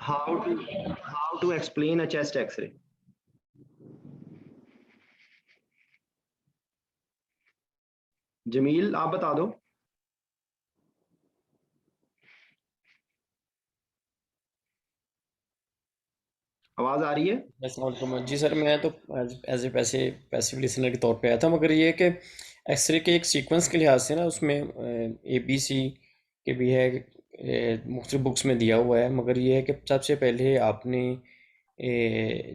how to explain a chest X-ray? Jameel आप बता दो। आवाज आ रही है? जी सर, मैं तो एज ए पैसिव लिसनर के तौर पे आया था, मगर ये कि एक्सरे के एक सीक्वेंस के लिहाज से ना उसमें ABC के भी है, मुख्तलिफ बुक्स में दिया हुआ है, मगर ये है कि सबसे पहले आपने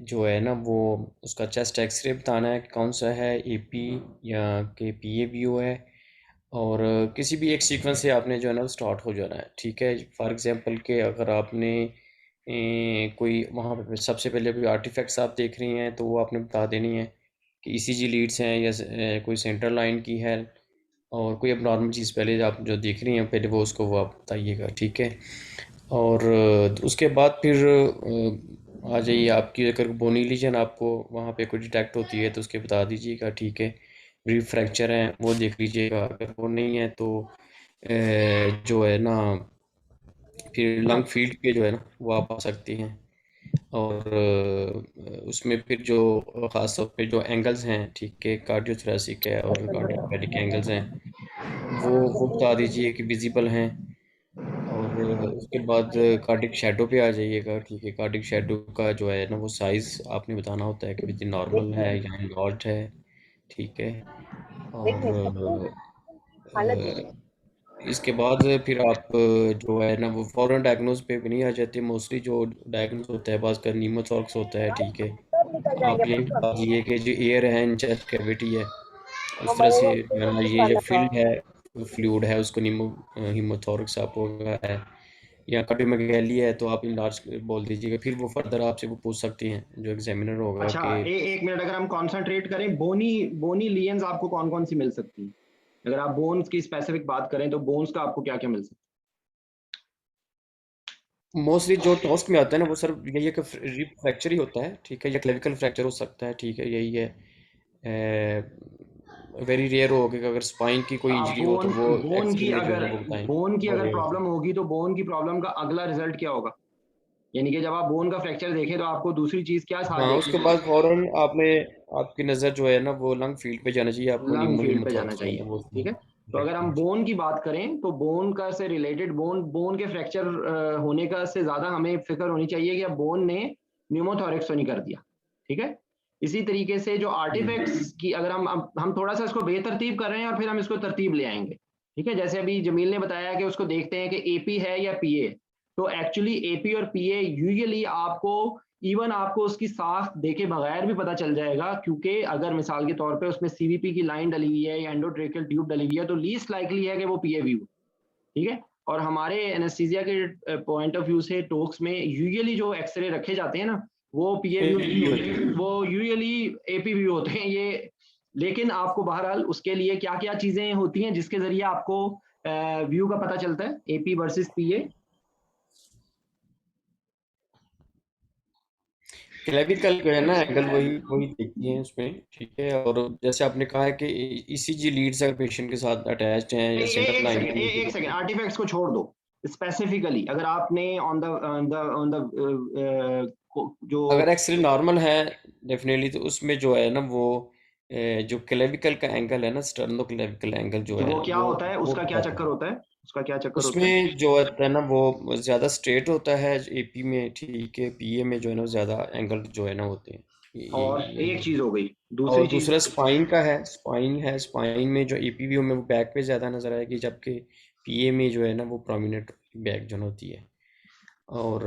जो है ना वो उसका चेस्ट एक्सरे बताना है कि कौन सा है, AP या के PA व्यू है, और किसी भी एक सीक्वेंस से आपने जो है ना स्टार्ट हो जाना है। ठीक है, फॉर एग्जांपल के अगर आपने कोई वहाँ पे सबसे पहले कोई आर्टिफैक्ट्स आप देख रही हैं तो वो आपने बता देनी है कि ECG लीड्स हैं या कोई सेंट्रल लाइन की है, और कोई अब नॉर्मल चीज़ पहले आप जो देख रही हैं पहले वो आप बताइएगा। ठीक है, और उसके बाद फिर आ जाइए, आपकी अगर बोनी लीजन आपको वहाँ पे कोई डिटेक्ट होती है तो उसके बता दीजिएगा। ठीक है, ब्रीफ फ्रैक्चर है वो देख लीजिएगा, अगर वो नहीं है तो जो है ना फिर लंग फील्ड पे जो है ना वो आप आ सकती हैं, और उसमें फिर जो ख़ास तौर पे जो एंगल्स हैं, ठीक है, कार्डियोथोरैसिक है और कार्डियोपेडिक एंगल्स हैं, वो बता दीजिए कि विजिबल हैं, और उसके बाद कार्डिक शैडो पे आ जाइएगा। ठीक है, कार्डिक शैडो का जो है ना वो साइज़ आपने बताना होता है कि विद नॉर्मल है या इनलॉर्ज है। ठीक है, और इसके बाद फिर आप जो है ना वो फॉरेन डायग्नोज पे भी नहीं आ जाते, मोस्टली जो डायग्नोज होता है बस का नीमोथोरक्स होता है। ठीक है, आप ये बता दीजिए कि जो एयर है इन चेस्ट कैविटी है, उस तरह से जो है ना ये जो फील्ड है फ्लूइड है उसको हीमोथोरक्स आप होगा है, या कार्डियोमेगाली है तो आप इनलार्ज बोल दीजिएगा, फिर वो फर्दर आपसे वो पूछ सकती हैं जो एग्जामिनर होगा अच्छा, कि एक मिनट, अगर हम कॉन्सेंट्रेट करें, बोनी बोनी लियंस आपको कौन कौन सी मिल सकती है? अगर आप बोन्स की स्पेसिफिक बात करें तो बोन्स का आपको क्या क्या मिल सकता मोस्टली जो टॉस्क में आता है ना वो सर यही है कि रिब फ्रैक्चर ही होता है। ठीक है, या क्लेविकल फ्रैक्चर हो सकता है। ठीक है, यही है, वेरी रेयर होगा कि अगर स्पाइन की कोई है? इंजरी हो तो बोन वो बोन एक्सरे की में जो है अगर ना वो बताएं। बोन की अगर और प्रॉब्लम होगी तो बोन की प्रॉब्लम का अगला रिजल्ट क्या होगा? यानी कि जब आप बोन का फ्रैक्चर देखें तो आपको दूसरी चीज क्या साथ हाँ, देखने उसके को बाद मिलेगी? फौरन आपकी नज़र जो है ना वो लंग फील्ड पे जाना चाहिए, आपको लंग फील्ड पे जाना हीमोथोरक्स जो है चाहिए। ना वो ठीक है, तो अगर हम बोन की बात करें तो बोन का से रिलेटेड बोन बोन के फ्रैक्चर होने का से ज्यादा हमें फिक्र होनी चाहिए कि अब बोन ने न्यूमोथोरिक्स तो नहीं कर दिया। ठीक है, इसी तरीके से जो आर्टिफैक्ट्स की अगर हम थोड़ा सा इसको बेतरतीब कर रहे हैं और फिर हम इसको तरतीब ले आएंगे। ठीक है, जैसे अभी जमील ने बताया कि उसको देखते हैं कि एपी है या पीए। तो एक्चुअली एपी और पीए यूजुअली आपको इवन आपको उसकी साख देखे बगैर भी पता चल जाएगा, क्योंकि अगर मिसाल के तौर पे उसमें सीवीपी की लाइन डली हुई है या एंडोट्रेकियल ट्यूब डली हुई है तो लीस्ट लाइकली है कि वो पीए व्यू। ठीक है, और हमारे एनेस्थीसिया के पॉइंट ऑफ व्यू से टोक्स में यूजुअली जो एक्सरे रखे जाते हैं ना वो पीए व्यू नहीं होते, वो यूजुअली एपी व्यू होते हैं ये। लेकिन आपको बहरहाल उसके लिए क्या क्या चीजें होती हैं जिसके जरिए आपको व्यू का पता चलता है एपी वर्सेस पीए? क्लेविकल जो है ना एंगल वही वही देखती हैं उसमें। ठीक है, और जैसे आपने कहा है कि ECG लीड्स अगर पेशेंट के साथ अटैच्ड हैं या सेंट्रल एक लाइन सेकंड, की एक है, सेकंड, आर्टिफैक्ट्स को छोड़ दो। स्पेसिफिकली अगर आपने ऑन द जो अगर एक्सरे नॉर्मल है डेफिनेटली, तो उसमें जो है ना वो जो क्लेविकल का एंगल है ना, स्टर्नो क्लेविकल एंगल जो जो है वो क्या होता है, वो उसका क्या बताता चक्कर है। होता है? उसका क्या चक्कर होता है? उसमें जो होता है ना वो ज़्यादा स्ट्रेट होता है AP में। ठीक है, PA में जो है ना ज़्यादा एंगल जो है ना होते हैं। और ये एक चीज हो गई, दूसरी और चीज। दूसरा स्पाइन का है, स्पाइन में जो AP व्यू में वो बैक पे ज़्यादा नजर आएगी, जबकि PA में जो है ना वो प्रोमिनेंट बैक जोन होती है। और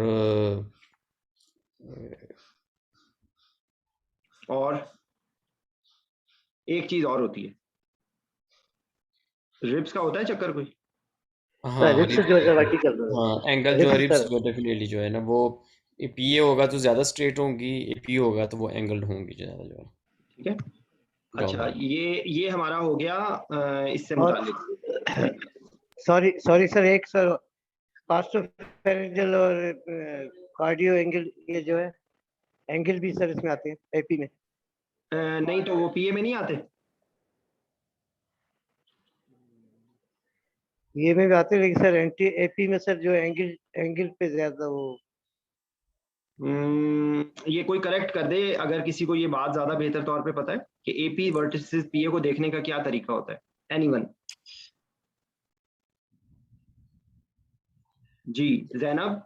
और एक चीज और होती है, रिब्स का होता है चक्कर कोई? हाँ रिप्स रिब्स, जो है वर्टिकल हाँ एंगल जो है रिप्स रिब्स सर। जो डेफिनेटली जो है ना वो PA होगा तो ज़्यादा स्ट्रेट होंगी, AP होगा तो वो एंगल्ड होंगी ज़्यादा जो है ठीक है, अच्छा, डाउनवर्ड। ये हमारा हो गया इससे और मुतालिक। सॉरी सॉरी सर, एक सर पार्श्वफेरेंजियल और कार्डियो एंगल, ये जो है एंगल भी सर इसमें आते हैं एपी में। नहीं तो वो पीए में नहीं आते? ये में भी आते हैं लेकिन सर एंटी एपी में सर जो एंगल एंगल पे ज्यादा वो ये कोई करेक्ट कर दे अगर किसी को ये बात ज्यादा बेहतर तौर पे पता है कि एपी वर्सेस पीए को देखने का क्या तरीका होता है। एनीवन? जी जैनब।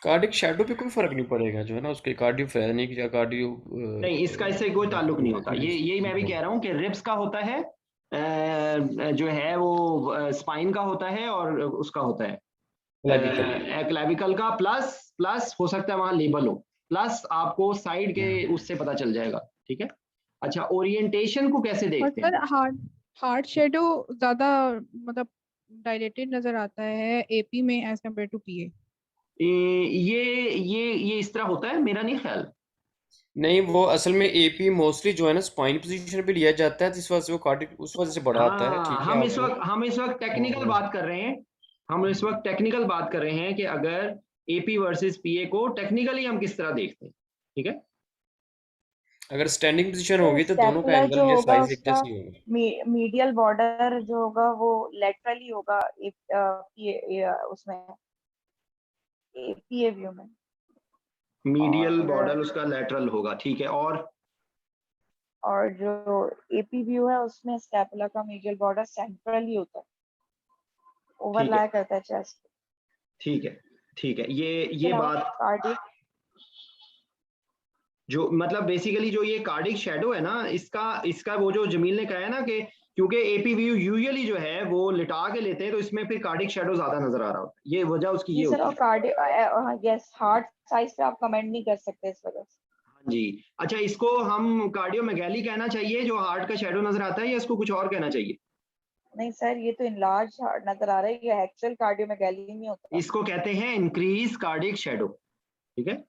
कार्डिक शैडो पे कोई फर्क नहीं पड़ेगा जो है ना, उसके कार्डियोफ्रेनिक या कार्डियो नहीं, इसका इससे कोई ताल्लुक नहीं होता। यही मैं भी कह रहा हूँ कि रिब्स का होता है, जो है वो स्पाइन का होता है और उसका होता है क्लेविकल का, प्लस हो सकता है वहां लेबल हो, प्लस आपको साइड के उससे पता चल जाएगा। ठीक है। अच्छा, ओरिएंटेशन को कैसे देखते हैं? हार्ड हार्ड शेडो ज्यादा मतलब डायलेटेड नजर आता है एपी में एज कम्पेयर टू पीए। ये इस तरह होता है, मेरा नहीं ख्याल। नहीं, वो असल में एपी मोस्टली जो है ना स्पाइन पोजीशन पे लिया जाता है, जिस वजह से वो कार्डिक उस वजह से बड़ा आता है। ठीक है, हम इस वक्त टेक्निकल बात कर रहे हैं। हम इस वक्त टेक्निकल बात कर रहे हैं कि अगर एपी वर्सेस पीए को टेक्निकली हम किस तरह देखते हैं। ठीक है। अगर स्टैंडिंग पोजीशन होगी तो दोनों का स्कैपुला एंगल जो या होगा साइज एक उसका जैसी होगी। मीडियल बॉर्डर जो होगा वो लेटरली होगा उसमें पीए व्यू में। मीडियल और बॉर्डर उसका लेटरल होगा। ठीक है। और जो एपी व्यू है उसमें स्कैपुला का मीडियल बॉर्डर सेंट्रली होता है, ओवरलैप करता है चेस्ट। ठीक है। ठीक है। ये बात कार्डिक जो मतलब बेसिकली जो ये कार्डिक शेडो है ना, इसका वो जो जमील ने कहा है ना कि क्योंकि एपी व्यू यूजुअली जो है वो लिटा के लेते हैं तो इसमें फिर कार्डिक शेडो ज्यादा नजर आ रहा होता है। ये वजह उसकी ये सर, होती और है। कार्डिक यस हार्ट साइज पे आप कमेंट नहीं कर सकते इस वजह से। हाँ जी। अच्छा, इसको हम कार्डियोमेगैली कहना चाहिए जो हार्ट का शेडो नजर आता है, या इसको कुछ और कहना चाहिए? नहीं सर, ये तो इनलार्ज हार्ट नजर आ रहा है, ये एक्चुअल कार्डियोमेगैली में होता है। इसको कहते हैं इंक्रीज कार्डिक शेडो। ठीक है।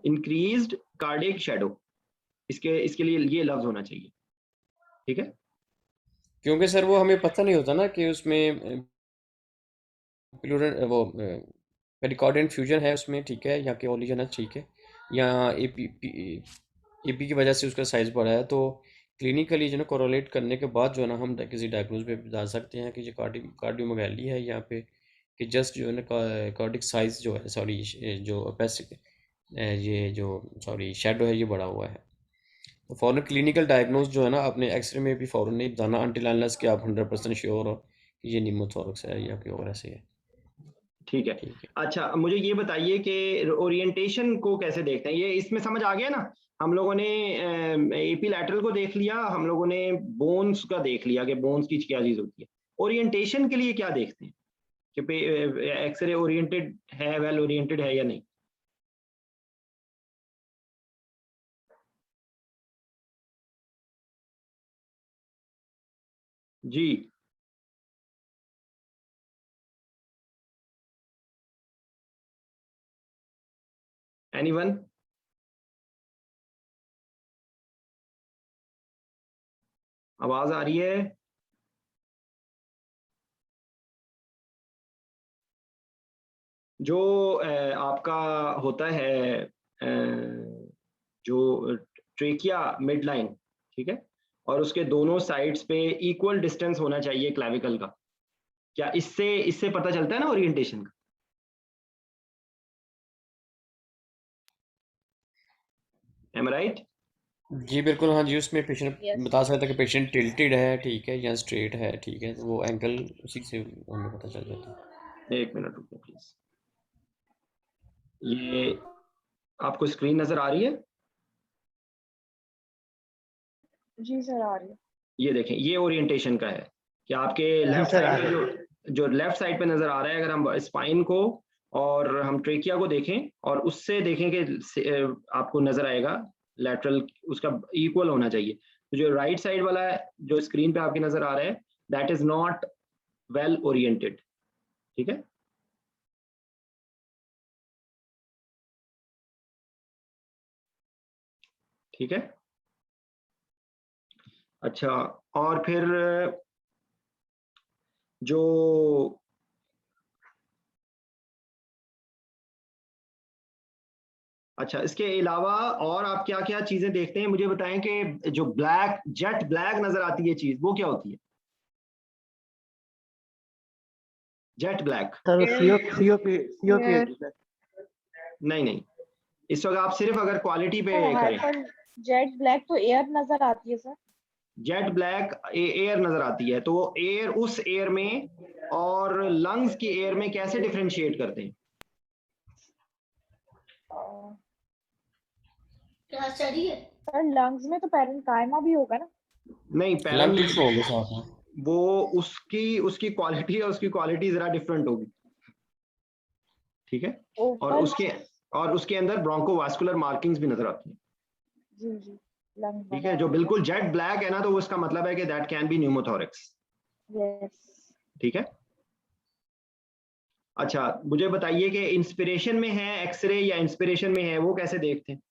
इंक्रीज्ड कार्डिक शेडो, इसके लिए ये लफ्ज होना चाहिए। ठीक है। क्योंकि सर वो हमें पता नहीं होता ना कि उसमें वो पेरिकार्डियन फ्यूजन है उसमें, ठीक है, या कि ओलिजन है, ठीक है, या एपी की वजह से उसका साइज बढ़ा है। तो क्लिनिकली जो है कोरिलेट करने के बाद जो है ना हम किसी डायग्नोज पे बता सकते हैं कि ये कार्डियोमेगैली है यहाँ पे, कि जस्ट जो है ना कार्डिक साइज जो है, सॉरी जो ओपेसिटी ये जो सॉरी शेडो है ये बढ़ा हुआ है। तो फ़ौरन क्लिनिकल डायग्नोज जो है ना अपने एक्सरे में भी फ़ौरन नहीं बताना अनटिल अनलेस कि आप 100% श्योर हो कि ये निमोथोरक्स है या कि और ऐसे है। ठीक है। ठीक है। अच्छा, मुझे ये बताइए कि ओरिएंटेशन को कैसे देखते हैं? ये इसमें समझ आ गया ना? हम लोगों ने एपी लैटरल को देख लिया, हम लोगों ने बोन्स का देख लिया कि बोन्स की क्या चीज होती है। ओरिएंटेशन के लिए क्या देखते हैं कि एक्सरे ओरिएंटेड है, वेल ओरिएंटेड है या नहीं? जी एनीवन? आवाज आ रही है? जो आपका होता है जो ट्रेकिया मिड लाइन, ठीक है, और उसके दोनों साइड्स पे इक्वल डिस्टेंस होना चाहिए क्लैविकल का। क्या इससे इससे पता चलता है ना ओरिएंटेशन का? M right? जी बिल्कुल, हाँ जी, उसमें पेशेंट Yes. बता सकता है कि पेशेंट टिल्टेड है, ठीक है, या स्ट्रेट है, ठीक है, तो वो एंगल उसी से हमें पता चल जाता है। एक मिनट रुको प्लीज। ये आपको स्क्रीन नजर आ रही है? जी सर, आ रही है। ये देखें, ये ओरिएंटेशन का है कि आपके जी लेफ्ट सर, आ साइड रही पे जो लेफ्ट साइड पे नजर आ रहा है, अगर हम स्पाइन को और हम ट्रेकिया को देखें और उससे देखें कि आपको नजर आएगा लेटरल उसका इक्वल होना चाहिए। तो जो राइट साइड वाला है जो स्क्रीन पे आपकी नजर आ रहा है, that is not well oriented. ठीक है। ठीक है। अच्छा, और फिर जो अच्छा, इसके अलावा और आप क्या क्या चीजें देखते हैं मुझे बताएं कि जो ब्लैक जेट ब्लैक नजर आती है चीज, वो क्या होती है? Jet black. Sir, COP COP Yes. होती है। नहीं नहीं, इस वक्त आप सिर्फ अगर क्वालिटी पे करें, हाइपर जेट ब्लैक तो एयर नजर आती है सर। जेट ब्लैक एयर नजर आती है, तो वो एयर उस एयर में और लंग्स की एयर में कैसे डिफरेंशिएट करते हैं? सर लंग्स में तो पैरेन्काइमा भी होगा ना? नहीं, लंग पैरन टिश्यू होगा साथ में। वो उसकी क्वालिटी है, उसकी क्वालिटी जरा डिफरेंट होगी, ठीक है। और उसके अंदर ब्रोंकोवास्कुलर मार्किंग्स भी नजर आती हैं। जी जी, लंग ठीक है, जो बिल्कुल जेट ब्लैक है ना, तो उसका मतलब है कि that can be pneumothorax. Yes. ठीक है। अच्छा, मुझे बताइए कि इंस्पिरेशन में है एक्सरे या इंस्पिरेशन में है, वो कैसे देखते हैं?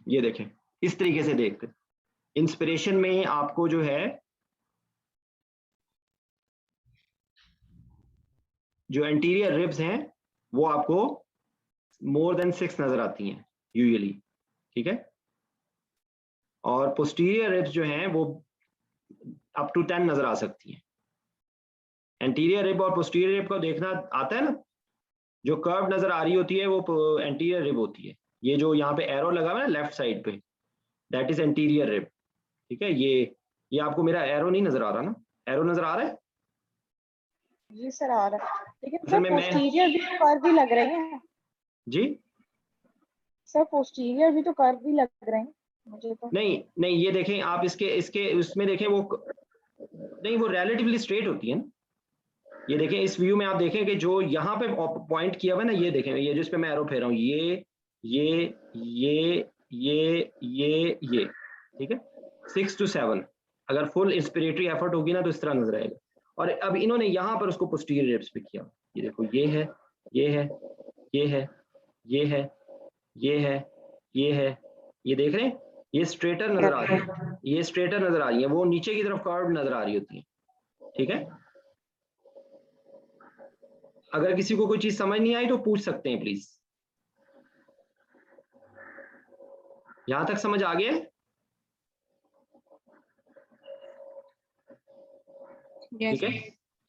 ये देखें, इस तरीके से देखते हैं। इंस्पिरेशन में आपको जो है, जो एंटीरियर रिब्स हैं वो आपको मोर देन 6 नजर आती हैं यूजुअली, ठीक है। और पोस्टीरियर रिब्स जो हैं वो अप टू 10 नजर आ सकती हैं। एंटीरियर रिब और पोस्टीरियर रिब को देखना आता है ना, जो कर्व नजर आ रही होती है वो एंटीरियर रिब होती है। ये जो यहाँ पे एरो लगा हुआ है ना लेफ्ट साइड पे, दैट इज एंटीरियर रिब, ठीक है। ये आपको मेरा एरो नहीं नजर आ रहा ना? एरो नजर आ रहा है? जी सर आ रहा है, लेकिन असल सर में पोस्टीरियर भी तो कर्व भी लग रहे हैं। जी सर पोस्टीरियर भी तो कर्व भी लग रहे हैं मुझे तो। नहीं नहीं, ये देखें आप, इसके इसके उसमें देखें, वो नहीं, वो रिलेटिवली स्ट्रेट होती है ना। ये देखें, इस व्यू में आप देखें कि जो यहाँ पे पॉइंट किया हुआ है ना, ये देखें, ये जिस पे मैं एरो फेर रहा हूँ, ये ठीक है, 6 to 7। अगर फुल इंस्पिरेटरी एफर्ट होगी ना तो इस तरह नजर आएगा। और अब इन्होंने यहाँ पर उसको पोस्टीरियर रिब्स पे किया। ये देखो, ये है, ये है, ये है, ये है, ये है, ये है, ये देख रहे हैं, ये स्ट्रेटर नजर आ रही है, ये स्ट्रेटर नजर आ रही है, वो नीचे की तरफ कर्व नजर आ रही होती है, ठीक है। अगर किसी को कोई चीज समझ नहीं आई तो पूछ सकते हैं प्लीज। यहां तक समझ आ गया? ठीक है।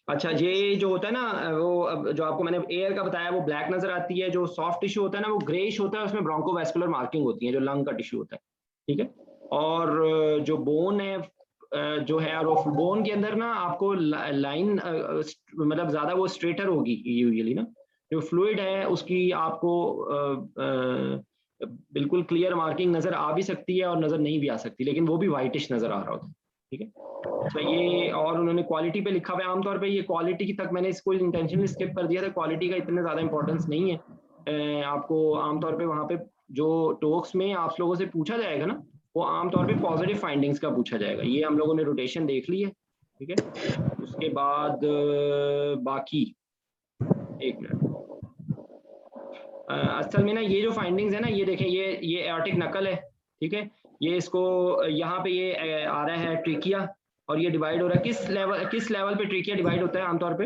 अच्छा, ये जो होता है ना, वो अब जो आपको मैंने एयर का बताया वो ब्लैक नजर आती है। जो सॉफ्ट टिश्यू होता है ना वो ग्रेइश होता है, उसमें ब्रोंकोवैस्कुलर मार्किंग होती है, जो लंग का टिश्यू होता है, ठीक है। और जो बोन है जो है, और बोन के अंदर ना आपको लाइन मतलब ज्यादा वो स्ट्रेटर होगी यूजुअली ना। जो फ्लूइड है उसकी आपको बिल्कुल क्लियर मार्किंग नजर आ भी सकती है और नजर नहीं भी आ सकती, लेकिन वो भी वाइटिश नजर आ रहा होता है, ठीक है। अच्छा, ये और उन्होंने क्वालिटी पे लिखा हुआ है। आमतौर पे ये क्वालिटी की तक मैंने इसको इंटेंशनली स्किप कर दिया था, क्वालिटी का इतना ज्यादा इंपॉर्टेंस नहीं है। आपको आमतौर पे वहाँ पे जो टॉक्स में आप लोगों से पूछा जाएगा ना, वो आमतौर पे पॉजिटिव फाइंडिंग्स का पूछा जाएगा। ये हम लोगों ने रोटेशन देख ली है, ठीक है। उसके बाद बाकी एक मिनट, असल में ना ये जो फाइंडिंग्स है ना, ये देखें, ये एओर्टिक नकल है, ठीक है। ये इसको यहाँ पे ये आ रहा है ट्रिकिया, और ये डिवाइड हो रहा है किस लेवल पे ट्रिकिया डिवाइड होता है आमतौर पे?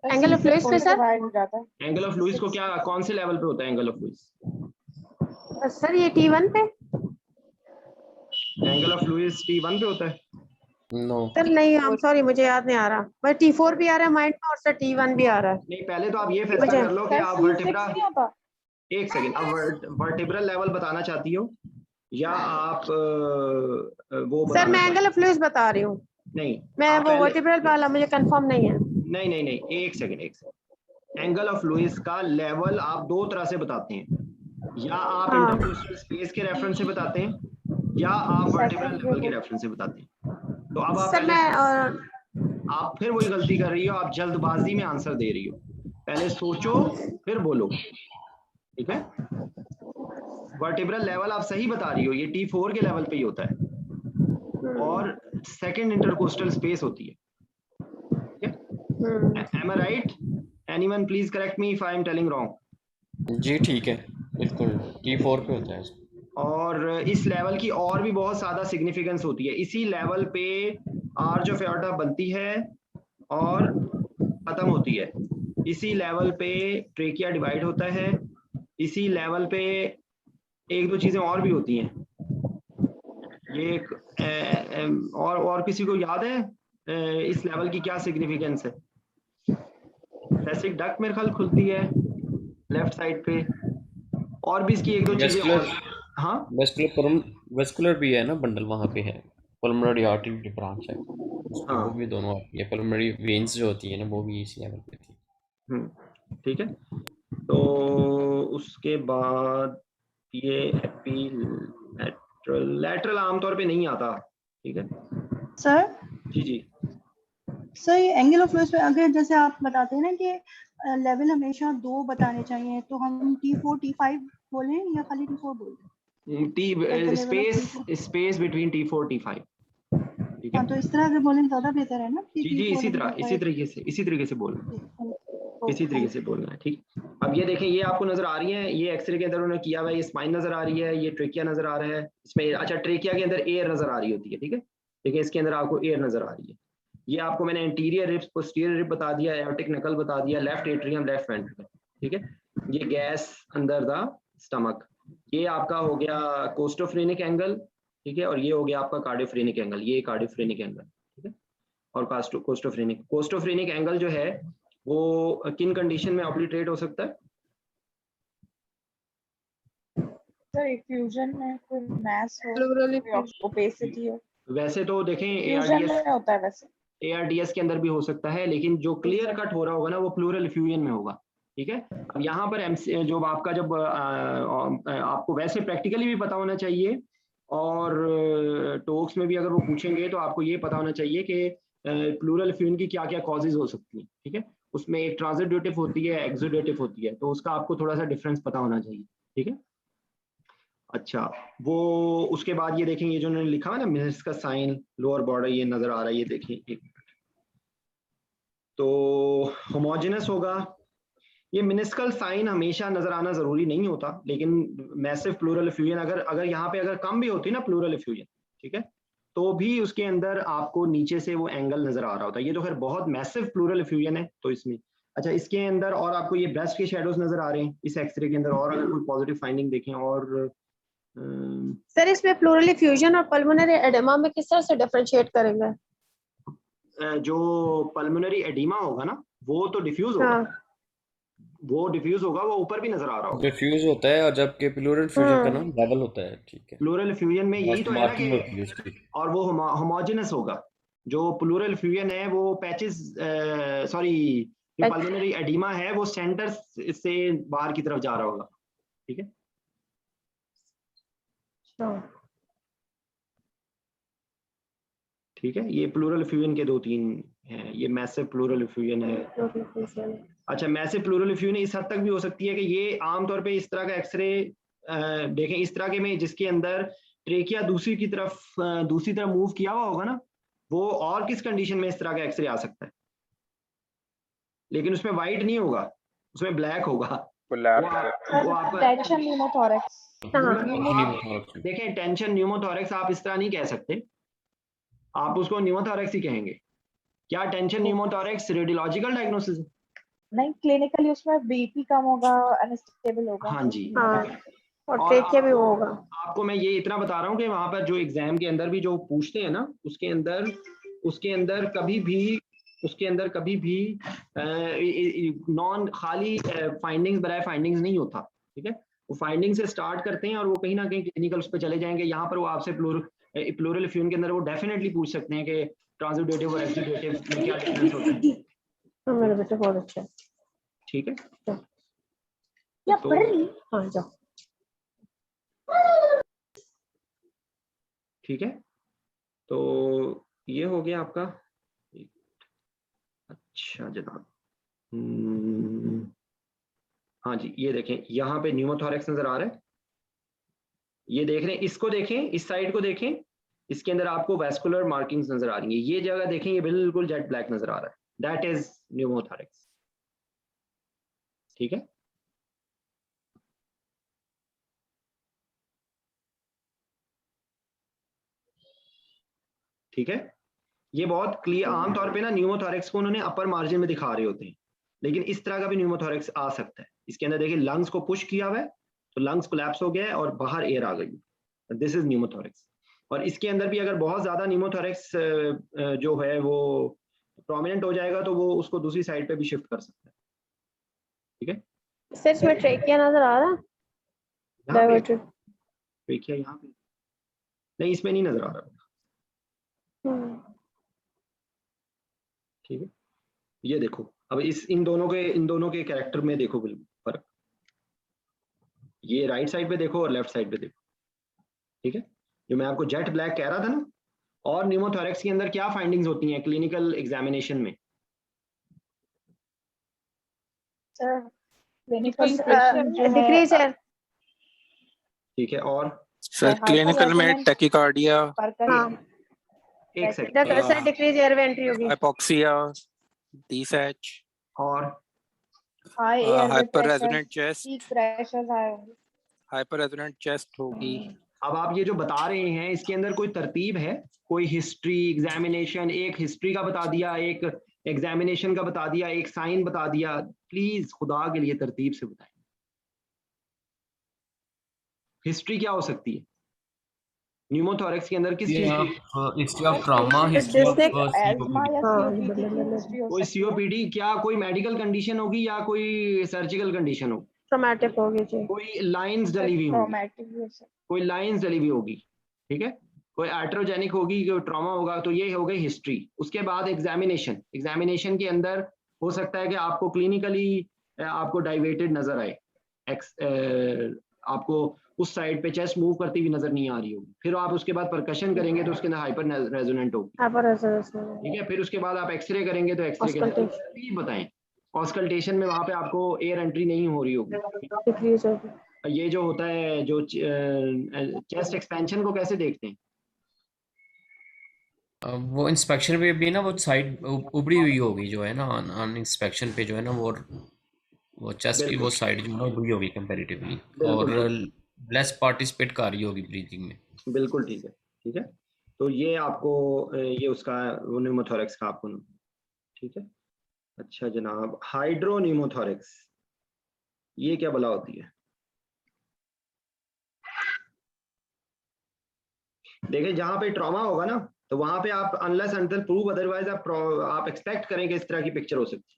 एंगल ऑफ लुइस पे सर। एंगल ऑफ लुइस को क्या, कौन से लेवल पे होता है एंगल ऑफ लुइस? सर ये T1 पे। एंगल ऑफ लुइस T1 पे होता है? नो सर नहीं, I'm sorry, मुझे याद नहीं आ रहा। बस T4 भी आ रहा है माइंड में और सर T1 भी आ रहा है। नहीं, पहले तो आप ये फैसला कर लो कि आप वर्टिब्रा, एक सेकंड, आप वर्टिब्रल लेवल बताना चाहती हो या आप वो सर मैं एंगल ऑफ लुइस बता रही हूँ। नहीं, मैं वो वर्टिब्रल वाला मुझे कंफर्म नहीं है। नहीं, एक सेकंड। एंगल ऑफ लुइस का लेवल आप दो तरह से बताते हैं, या आप इंटरकोस्टल स्पेस के रेफरेंस से बताते हैं, या आप वर्टिब्रल लेवल के रेफरेंस से बताते हैं। तो अब आप पहले, आप फिर वही गलती कर रही हो, आप जल्दबाजी में आंसर दे रही हो। पहले सोचो फिर बोलो, ठीक है। वर्टिब्रल लेवल आप सही बता रही हो, ये T4 के लेवल पे ही होता है और सेकंड इंटरकोस्टल स्पेस होती है, ठीक है। Am I right? Anyone please correct me if I am telling wrong? जी ठीक है, बिल्कुल T4 पे होता है। और इस लेवल की और भी बहुत ज्यादा सिग्निफिकेंस होती है। इसी लेवल पे आर्च ऑफ एओर्टा बनती है और खत्म होती है। इसी लेवल पे ट्रेकिया डिवाइड होता है। इसी लेवल पे एक दो चीजें और भी होती हैं। ये एक और किसी को याद है इस लेवल की क्या सिग्निफिकेंस है? फेसिक डक्ट मेरे ख्याल खुलती है लेफ्ट साइड पे, और भी इसकी एक दो चीजें और। हाँ वेस्कुलर भी है ना बंडल, वहाँ पे है पल्मोनरी आर्टरी ब्रांच है उसपे, हाँ वो भी दोनों आती है। पल्मोनरी वेन्स जो होती है ना वो भी इसी लेवल पे थी। ठीक है। तो उसके बाद ये लैटरल आमतौर पे नहीं आता। ठीक है सर जी सर ये एंगल ऑफ फ्लोस पे अगर जैसे आप बताते हैं ना कि लेवल हमेशा 2 बताने चाहिए, तो हम T4 T5 बोलें या खाली T4 बोलें? T space between T4 T5। ठीक है हाँ, तो इस तरह से बोलें ज्यादा बेहतर है ना कि जी T4 इसी T5। तरीके से बोलना है। ठीक। अब ये देखें, ये आपको नजर आ रही है, ये एक्सरे के अंदर उन्होंने किया हुआ है, ये स्पाइन नजर आ रही है, ये ट्रेकिया नजर आ रहा है इसमें। अच्छा, ट्रेकिया के अंदर एयर नजर आ रही होती है। ठीक है, देखिए इसके अंदर आपको एयर नजर आ रही है। ये आपको मैंने एंटीरियर रिब्स पोस्टीरियर रिब बता दिया, एओर्टिक नकल बता दिया, लेफ्ट एट्रियम लेफ्ट वेंट्रिकल। ठीक है, ये गैस अंदर द स्टमक। ये आपका हो गया कोस्टोफ्रेनिक एंगल। ठीक है, और ये हो गया आपका कार्डियोफ्रेनिक एंगल, ये कार्डियोफ्रेनिक एंगल। ठीक है, और कोस्टोफ्रेनिक एंगल जो है वो किन कंडीशन में ऑब्लिटरेट हो सकता है? सर इफ्यूजन में कोई मैस हो, Pleural कोई effusion. ओपेसिटी हो। वैसे तो देखें इफ्यूजन में होता है वैसे। ARDS के अंदर भी हो सकता है, लेकिन जो क्लियर कट हो रहा होगा ना वो प्लूरल इफ्यूजन में होगा। ठीक है, अब यहाँ पर जो आपका जब आपको वैसे प्रैक्टिकली भी पता होना चाहिए, और टॉक्स में भी अगर वो पूछेंगे तो आपको ये पता होना चाहिए कि प्लूरल इफ्यूजन की क्या क्या कॉजेज हो सकती हैं। ठीक है, उसमें एक ट्रांजिटिव होती है, एक्सुडेटिव होती है, तो उसका आपको थोड़ा सा डिफरेंस पता होना चाहिए। ठीक है, अच्छा, वो उसके बाद ये देखेंगे, जो उन्होंने लिखा है ना मेनिस्कस साइन लोअर बॉर्डर, ये नजर आ रहा है, ये देखिए एक मिनट। तो होमोजेनस होगा। ये मिनिस्कल साइन हमेशा नजर आना जरूरी नहीं होता, लेकिन मैसिव प्लूरल इफ्यूजन अगर यहाँ पे अगर कम भी होती ना प्लूरल इफ्यूजन, ठीक है, तो भी उसके अंदर आपको नीचे से वो एंगल नजर आ रहा होता है। ये तो खैर बहुत मैसिव प्लूरल इफ्यूजन है तो इसमें। अच्छा, इसके अंदर और आपको ये ब्रेस्ट के शेडोज नजर आ रहे हैं इस एक्सरे के अंदर, और अगर कोई पॉजिटिव फाइंडिंग देखें। और सर इसमें प्लूरल इफ्यूजन और पल्मोनरी एडेमा में किस तरह से डिफरेंशिएट करेंगे? जो पल्मोनरी एडिमा होगा ना वो तो डिफ्यूज होगा। हाँ। वो डिफ्यूज होगा, वो ऊपर भी नजर आ रहा होगा। डिफ्यूज होता है, और जबकि प्लूरल फ्यूजन का नाम लेवल होता है। ठीक है, प्लूरल फ्यूजन में यही तो है ना मार्किंग होती है कि, उसकी। और वो होमोजेनस होगा। जो प्लूरल फ्यूजन है वो पैचेस, सॉरी, जो पल्मोनरी एडिमा है वो सेंटर से बाहर की तरफ जा रहा होगा। ठीक है, ठीक है, ये प्लूरल फ्यूजन के 2-3 हैं। ये मैसिव प्लूरल फ्यूजन है। अच्छा, मैसिव प्लूरल फ्यूजन इस हद तक भी हो सकती है कि ये आमतौर पे इस तरह का एक्सरे देखें, इस तरह के में जिसके अंदर ट्रेकिया दूसरी तरफ मूव किया हुआ होगा ना, वो और किस कंडीशन में इस तरह का एक्सरे आ सकता है, लेकिन उसमें वाइट नहीं होगा, उसमें ब्लैक होगा। वो आपका टेंशन न्यूमोथोरैक्स। देखें, टेंशन न्यूमोथोरैक्स आप इस तरह नहीं कह सकते, आप उसको न्यूमोथोरैक्स ही कहेंगे। क्या टेंशन न्यूमोथोरैक्स रेडियोलॉजिकल डायग्नोसिस है? नहीं, क्लिनिकली उसमें बीपी कम होगा, अनस्टेबल होगा। हाँ जी, हाँ, और ट्रेकिया भी वो होगा। आपको मैं ये इतना बता रहा हूँ कि वहां पर जो एग्जाम के अंदर भी जो पूछते हैं ना, उसके अंदर कभी भी नॉन खाली फाइंडिंग्स बराए फाइंडिंग्स नहीं होता। ठीक है, वो फाइंडिंग से स्टार्ट करते हैं और वो कहीं ना कहीं क्लिनिकल उस पर चले जाएंगे। यहाँ पर वो आपसे प्लूरल फ्यूजन के अंदर वो डेफिनेटली पूछ सकते हैं कि ट्रांजिटिव और एक्सुडेटिव में क्या डिफरेंस होता है। मेरा बेटा बहुत अच्छा है। ठीक है, क्या पढ़ रही? हाँ जाओ। ठीक है, तो ये हो गया आपका। अच्छा जनाब, हाँ जी, ये देखें यहाँ पे न्यूमोथोरैक्स नजर आ रहा है, ये देख रहे हैं, इसको देखें, इस साइड को देखें, इसके अंदर आपको वैस्कुलर मार्किंग्स नजर आ रही है। ये जगह देखें, ये बिल्कुल जेट ब्लैक नजर आ रहा है, दैट इज न्यूमोथोरैक्स। ठीक है, ठीक है, ये बहुत क्लियर। आमतौर पे ना न्यूमोथोरैक्स को उन्होंने अपर मार्जिन में दिखा रहे होते हैं, लेकिन इस तरह का भी न्यूमोथोरैक्स आ सकता है। इसके अंदर देखिए लंग्स को पुश किया हुआ है, तो लंग्स कोलैप्स हो गया है और बाहर एयर आ गई, दिस इज न्यूमोथोरैक्स। और इसके अंदर भी अगर बहुत ज्यादा न्यूमोथोरैक्स जो है वो प्रोमिनेंट हो जाएगा तो वो उसको दूसरी साइड पे भी शिफ्ट कर सकता है, ठीक है। सर इसमें ट्रेकिया नजर आ रहा है यहाँ पे डाइवर्टेड? देखिए, यहाँ पे नहीं, इसमें नहीं नजर आ रहा, ठीक है। ये देखो, अब इन दोनों के कैरेक्टर में देखो बिल्कुल फर्क, ये राइट साइड पे देखो और लेफ्ट साइड पे देखो, ठीक है। जो मैं आपको जेट ब्लैक कह रहा था ना। और न्यूमोथोरैक्स के अंदर क्या फाइंडिंग्स होती हैं क्लिनिकल एग्जामिनेशन में? सर क्लिनिकल इम्प्रेशन जो है डिक्रीज है। ठीक है, और सर क्लिनिकल में hyperresonance टैकीकार्डिया, हाँ एक second, sir decrease air entry होगी। हाइपोक्सिया, डीसैच, और high airway hyper pressure, resonant chest, peak pressures high होंगे। हाइपर रेजोनेंट चेस्ट होगी। अब आप ये जो बता रहे हैं इसके अंदर कोई तरतीब है? कोई हिस्ट्री एग्जामिनेशन, एक हिस्ट्री का बता दिया, एक एग्जामिनेशन का बता दिया, एक साइन बता दिया, प्लीज खुदा के लिए तरतीब से बताएं। हिस्ट्री क्या हो सकती है न्यूमोथोरैक्स के अंदर, किस चीज की? History of trauma, history of asthma या हाँ, COPD की हिस्ट्री हो कोई सकती है। सीओपीडी, क्या कोई मेडिकल कंडीशन होगी या कोई सर्जिकल कंडीशन होगी? ट्रॉमेटिक होगी जी। कोई लाइंस डली हुई होगी, ट्रॉमेटिक भी हो सकती कोई लाइंस डली हुई होगी, ठीक है। कोई एट्रोजेनिक होगी, कोई ट्रॉमा होगा, तो ये हो गई हिस्ट्री। उसके बाद एग्जामिनेशन, एग्जामिनेशन के अंदर हो सकता है कि आपको क्लिनिकली आपको डाइवेटेड नजर आए, आपको उस साइड पे चेस्ट मूव करती हुई नजर नहीं आ रही होगी। फिर आप उसके बाद परकशन करेंगे तो उसके अंदर हाइपर रेजोनेंट होगी, ठीक है। फिर उसके बाद आप एक्सरे करेंगे तो एक्सरे के अंदर प्लीज बताएं, ऑस्कल्टेशन में वहां पे आपको एयर एंट्री नहीं हो रही होगी। डिक्रीज होगी। ये जो होता है, जो चेस्ट एक्सपेंशन को कैसे देखते हैं? वो इंस्पेक्शन पे भी ना वो साइड उभरी हुई होगी जो है ना, ऑन इंस्पेक्शन पे जो है ना वो चेस्ट की वो साइड जो है ना उभरी होगी कंपैरेटिवली, और लेस पार्टिसिपेट कर रही होगी ब्रीथिंग में। बिल्कुल ठीक है, ठीक है। तो ये आपको ये उसका न्यूमोथोरैक्स का आपको, ठीक है। अच्छा जनाब, हाइड्रोन्यूमोथोरैक्स ये क्या बला होती है? देखिए, जहां पे ट्रॉमा होगा ना तो वहां पे आप अनलेस अंटिल प्रूव अदरवाइज आप एक्सपेक्ट करेंगे इस तरह की पिक्चर हो सकती है।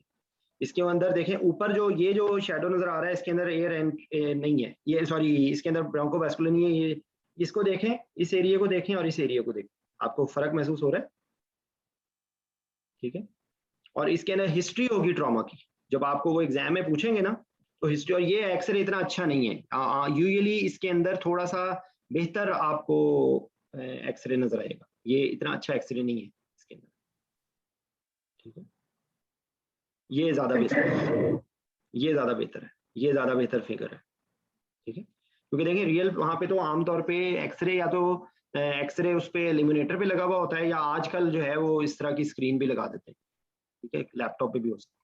इसके अंदर देखें, ऊपर जो ये जो शेडो नजर आ रहा है इसके अंदर एयर नहीं है, ये सॉरी इसके अंदर ब्रोंकोवास्कुलर नहीं है। ये इसको देखें, इस एरिया को देखें और इस एरिया को देखें, आपको फर्क महसूस हो रहा है, ठीक है। और इसके अंदर हिस्ट्री होगी ट्रॉमा की, जब आपको वो एग्जाम में पूछेंगे ना तो हिस्ट्री। और ये एक्सरे इतना अच्छा नहीं है, यूजुअली इसके अंदर थोड़ा सा बेहतर आपको एक्सरे नजर आएगा, ये इतना अच्छा एक्सरे नहीं है इसके अंदर, ठीक है। ये ज्यादा बेहतर है, ये ज्यादा बेहतर है, ये ज्यादा बेहतर फिगर है, ठीक है। क्योंकि देखिए रियल वहां पे तो आमतौर पे एक्सरे या तो एक्सरे उस पे इल्यूमिनेटर पे लगा हुआ होता है, या आजकल जो है वो इस तरह की स्क्रीन भी लगा देते हैं, ठीक है, लैपटॉप पे भी हो सकता है।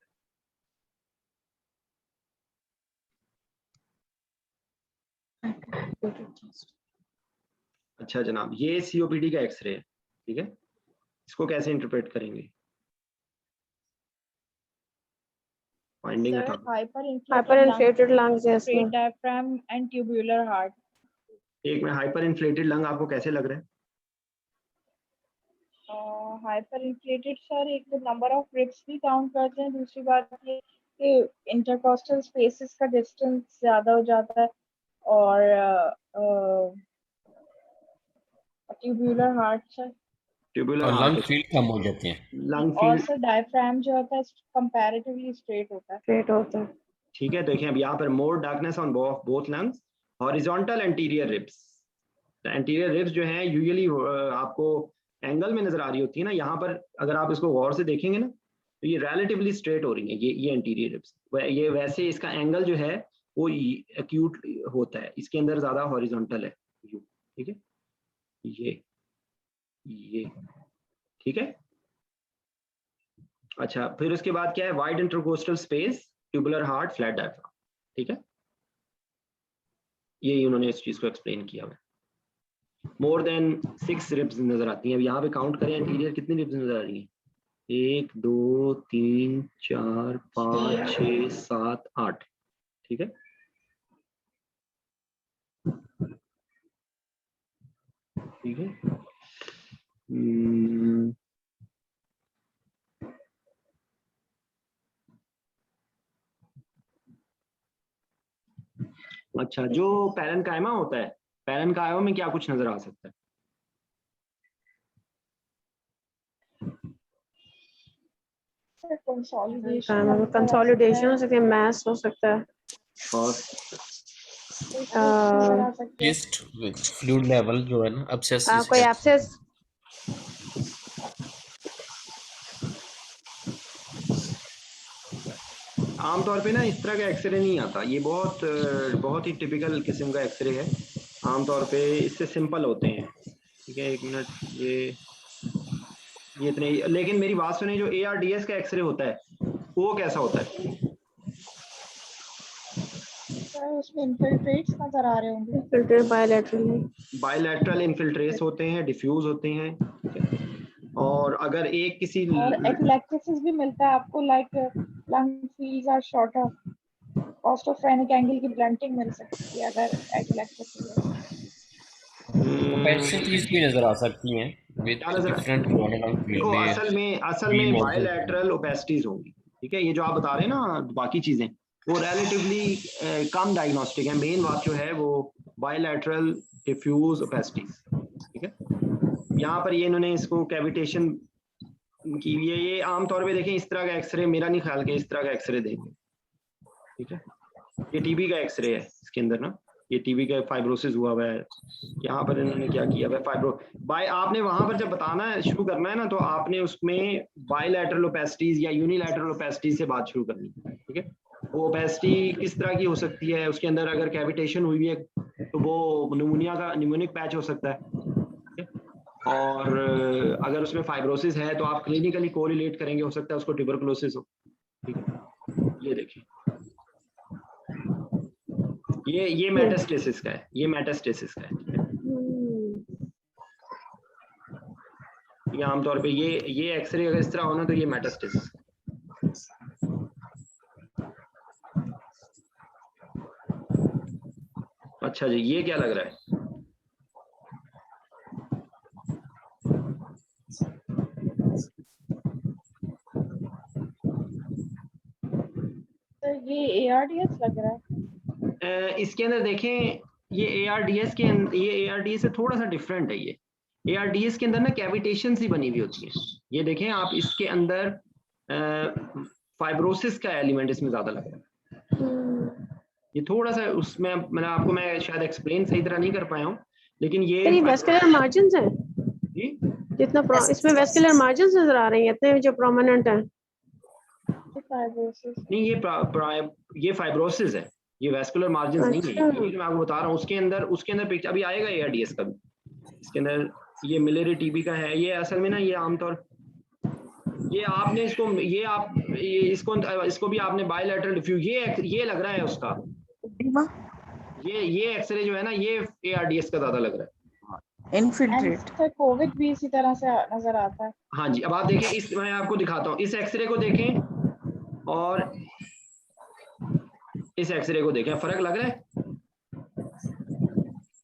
अच्छा जनाब, ये सीओपीडी का एक्सरे है, ठीक है। इसको कैसे इंटरप्रेट करेंगे? फाइंडिंग है। बता Sir, दो। hyperinflated lungs है straight इसमें। diaphragm and tubular heart. एक में हाइपर इन्फ्लेटेड लंग आपको कैसे लग रहा है? Hyperinflated सर, एक तो नंबर ऑफ रिब्स भी काउंट करते हैं, दूसरी बात ये कि इंटरकॉस्टल स्पेसेस का डिस्टेंस ज्यादा हो जाता है, और ट्यूबुलर हार्ट सर, ट्यूबुलर और लंग हार्ट, फील्ड कम हो जाते हैं। लंग और फील्ड, सर डायफ्राम जो होता है कंपैरेटिवली स्ट्रेट होता है। स्ट्रेट होता है। ठीक है। देखें अब यहाँ पर more darkness on both lungs, horizontal anterior ribs. Anterior ribs जो है यूजुअली आपको एंगल में नजर आ रही होती है ना, यहाँ पर अगर आप इसको गौर से देखेंगे ना तो ये रिलेटिवली स्ट्रेट हो रही है, ये एंटीरियर रिब्स। ये वैसे इसका एंगल जो है वो एक्यूट होता है, इसके अंदर ज्यादा हॉरिजॉन्टल है, ठीक है। ये ठीक है। अच्छा, फिर उसके बाद क्या है? Wide intercostal space, tubular heart, flat diaphragm, ठीक है। ये उन्होंने इस चीज को एक्सप्लेन किया है। मोर देन 6 रिब्स नजर आती हैं। अब यहाँ पे काउंट करें इंटीरियर कितनी रिब्स नजर आ रही हैं? 1 2 3 4 5 6 7 8, ठीक है। ठीक है। अच्छा, जो पैरेन्काइमा होता है, पैरेन्काइमा में क्या कुछ नजर आ सकता है? कंसोलिडेशन हो सकता है, मैस हो सकता है, और टेस्ट फ्लूइड लेवल जो है ना, एब्सेस कोई एब्सेस, आमतौर पे ना इस तरह का एक्सरे नहीं आता, ये बहुत ही टिपिकल किस्म का एक्सरे है। आमतौर पे इससे सिंपल होते हैं। ठीक है, 1 मिनट, ये इतने। लेकिन मेरी बात सुने, जो ARDS का एक्सरे होता है वो कैसा होता है? उसमें इन्फिल्ट्रेट्स नजर आ रहे होंगे। इन्फिल्ट्रेट बायलैटरल इन्फिल्ट्रेट्स होते हैं, डिफ्यूज होते हैं। ठीक है, और अगर एक किसी और एपिलेक्सिस भी मिलता है आपको, like lung fields are shorter, costophrenic angle की ब्लंटिंग मिल सकती है अगर एपिलेक्सिस है। ओपेसिटीज भी नजर आ सकती हैं विद क्या नजर डिफरेंट देखो, असल में बायलैटरल ओपेसिटीज होंगी। ठीक है, ये जो आप बता रहे हैं ना बाकी चीजें, वो रिलेटिवली कम डायग्नोस्टिक है। मेन बात जो है वो बायलैटरल डिफ्यूज ओपेसिटीज। ठीक है, यहाँ पर ये इन्होंने इसको कैविटेशन की, ये आमतौर पे देखें इस तरह का एक्सरे, मेरा नहीं ख्याल कि इस तरह का एक्सरे देंगे। ठीक है, ये टीबी का एक्सरे है, इसके अंदर ना ये टीबी का फाइब्रोसिस हुआ हुआ है। यहाँ पर इन्होंने क्या किया है, आपने वहां पर जब बताना है, शुरू करना है ना, तो आपने उसमें बायलैटरल ओपेसिटीज या यूनिलैटरल ओपेसिटीज से बात शुरू करनी है। ठीक है, वो ओपेसिटी किस तरह की हो सकती है, उसके अंदर अगर कैविटेशन हुई है तो वो न्यूमोनिक पैच हो सकता है। और अगर उसमें फाइब्रोसिस है तो आप क्लिनिकली कोरिलेट करेंगे, हो सकता है उसको ट्यूबरकुलोसिस हो। ठीक है, ये देखिए, ये मेटास्टेसिस का है, ये मेटास्टेसिस का है। ये आमतौर पे ये एक्सरे अगर इस तरह होना तो ये मेटास्टेसिस। अच्छा जी, ये क्या लग रहा है? तो ये ARDS लग रहा है। इसके अंदर देखें, ये ARDS से थोड़ा सा डिफरेंट है। ये ARDS के अंदर ना कैविटेशन सी बनी हुई होती है। ये देखें आप, इसके अंदर फाइब्रोसिस का एलिमेंट इसमें ज्यादा लग रहा है। ये थोड़ा सा उसमें मैं शायद एक्सप्लेन सही तरह नहीं कर पाया हूँ, लेकिन ये वेस्कुलर मार्जिन्स हैं जी, जितना इसमें वेस्कुलर मार्जिन्स नजर आ रही हैं, इतने जो प्रोमिनेंट हैं। नहीं, ये फाइब्रोसिस है, ये वेस्कुलर मार्जिन नहीं है। ये जो मैं आपको बता रहा हूँ, उसके अंदर पिक्चर अभी आएगा ARDS का भी। इसके अंदर ये मिलेरी टीबी का है। ये असल में ना, ये आमतौर, ये आपने इसको भी आपने बायलैटरल डिफ्यूज, ये लग रहा है उसका, ये एक्सरे जो है ना, ये ARDS का ज्यादा लग रहा है। इन्फिल्ट्रेट कोविड भी इसी तरह से नजर आता है। हाँ जी, अब आप देखें, मैं आपको दिखाता हूँ, इस एक्सरे को देखें और इस एक्सरे को देखें, फर्क लग रहा है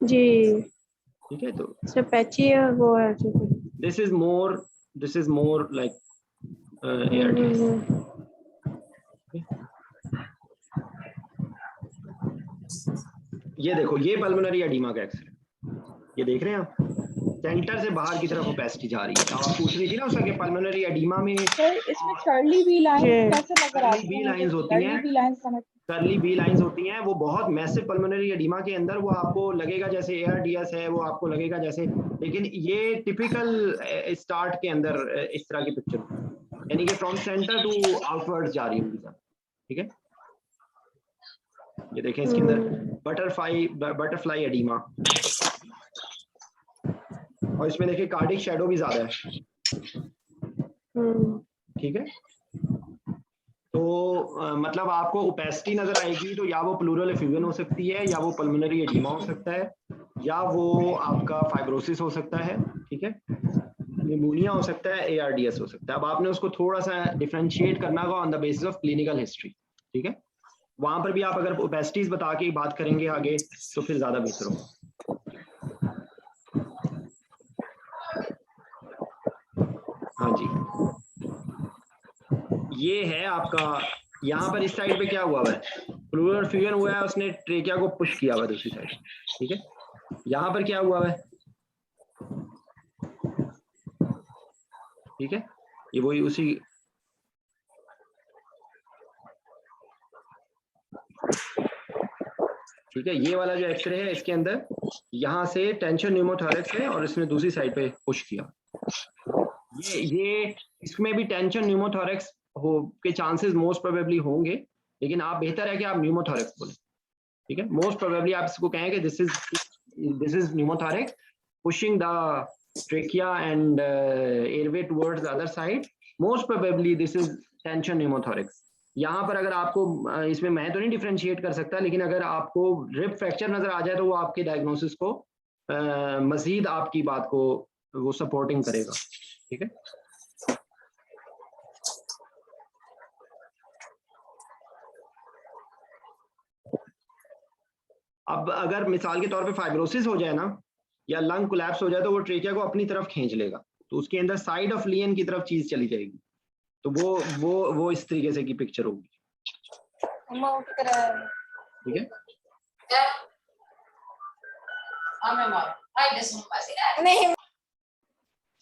जी। ठीक है, तो इसमें पैची है, वो है। This is more like ARDS। ये देखो, ये पल्मोनरी एडिमा का एक्सरे, ये देख रहे हैं आप, सेंटर से बाहर की तरफ ओपेसिटी जा रही है। आप पूछ रही थी ना उसका कि पल्मोनरी एडिमा में सर इसमें कर्ली बी लाइंस कैसे नजर आती हैं? कर्ली बी लाइंस होती हैं, वो बहुत मैसिव पल्मोनरी एडिमा के अंदर वो आपको लगेगा जैसे ARDS है, वो आपको लगेगा जैसे, लेकिन ये टिपिकल स्टार्ट के अंदर इस तरह की पिक्चर, यानी कि फ्रॉम सेंटर टू आउटवर्ड जा रही होगी। ठीक है, ये देखें इसके अंदर बटरफ्लाई एडिमा, और इसमें देखिए कार्डिक शैडो भी ज्यादा है। ठीक है, तो मतलब आपको ओपेसिटी नजर आएगी तो या वो प्लूरल एफ्यूजन हो सकती है, या वो पल्मोनरी एडिमा हो सकता है, या वो आपका फाइब्रोसिस हो सकता है। ठीक है, निमोनिया हो सकता है, ARDS हो सकता है। अब आपने उसको थोड़ा सा डिफरेंशिएट करना होगा on the basis of clinical history. ठीक है, वहां पर भी आप अगर ओपेसिटीज बता के बात करेंगे आगे तो फिर ज्यादा बेहतर होगा। हाँ जी, ये है आपका, यहाँ पर इस साइड पे क्या हुआ है, प्लूरल फ्यूजन हुआ है, उसने ट्रेकिया को पुश किया हुआ है दूसरी साइड, ठीक है। यहाँ पर क्या हुआ है, ठीक है, ये वही उसी, ठीक है, ये वाला जो एक्सरे है इसके अंदर यहाँ से टेंशन न्यूमोथोरैक्स है और इसने दूसरी साइड पे पुश किया। ये इसमें भी टेंशन न्यूमोथोरैक्स हो के चांसेस मोस्ट प्रोबेबली होंगे, लेकिन आप बेहतर है कि आप न्यूमोथोरैक्स बोलें, ठीक है। मोस्ट प्रोबेबली आप इसको कहें कि this is pneumothorax pushing the trachea and airway towards the other side, most probably this is tension pneumothorax. यहाँ पर अगर आपको इसमें मैं तो नहीं डिफरेंशिएट कर सकता, लेकिन अगर आपको रिब फ्रैक्चर नजर आ जाए तो वो आपके डायग्नोसिस को मजीद आपकी बात को वो सपोर्टिंग करेगा, ठीक है। अब अगर मिसाल के तौर पे फाइब्रोसिस हो जाए ना या लंग कोलैप्स हो जाए तो वो ट्रेकिया को अपनी तरफ खींच लेगा, तो उसके अंदर साइड ऑफ लियन की तरफ चीज चली जाएगी, तो वो इस तरीके से की पिक्चर होगी, ठीक है।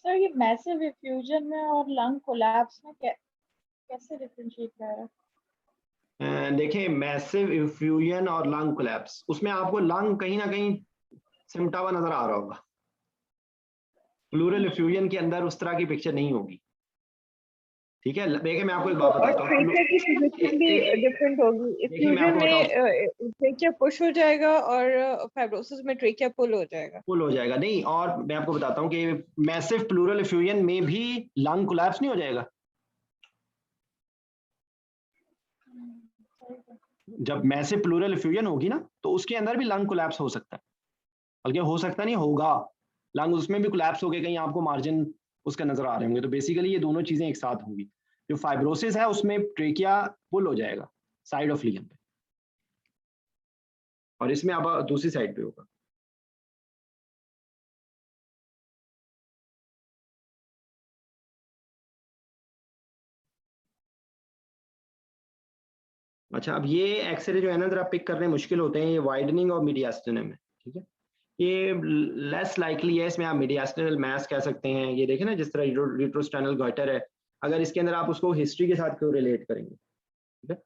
सर ये मैसिव इफ्यूजन में और लंग कोलैप्स में कैसे डिफरेंशिएट कर रहा है? देखें, मैसिव इफ्यूजन और लंग कोलैप्स, उसमें आपको लंग कहीं ना कहीं सिमटा हुआ नजर आ रहा होगा, प्लूरल इफ्यूजन के अंदर उस तरह की पिक्चर नहीं होगी, ठीक है। देखिए मैं आपको एक बात बताता हूँ, ट्रेकिया की पोजीशन भी डिफरेंट होगी, इफ्यूजन में ट्रेकिया पुश हो जाएगा और फाइब्रोसिस में ट्रेकिया पुल हो जाएगा। नहीं, और मैं आपको बताता हूँ कि मैसिव प्लूरल इफ्यूजन में भी लंग कोलैप्स नहीं हो जाएगा। जब मैसिव प्लूरल इफ्यूजन होगी ना तो उसके अंदर भी लंग कोलैप्स हो सकता है, बल्कि हो सकता नहीं होगा, लंग उसमें भी कोलैप्स हो गए, कहीं आपको मार्जिन उसका नजर आ रहे होंगे, तो बेसिकली ये दोनों चीजें एक साथ होंगी। जो फाइब्रोसिस है उसमें ट्रेकिया पुल हो जाएगा साइड ऑफ लियन पे, और इसमें अब दूसरी साइड पे होगा। अच्छा, अब ये एक्सरे जो है ना जरा पिक करने मुश्किल होते हैं, ये वाइडनिंग और मीडियास्टिनम है, ठीक है। ये लेस लाइकली है, इसमें आप मीडियास्टिनल मैस कह सकते हैं। ये देखें ना जिस तरह रिट्रोस्टेनल गॉइटर है, अगर इसके अंदर आप उसको हिस्ट्री के साथ क्यों रिलेट करेंगे, ठीक है।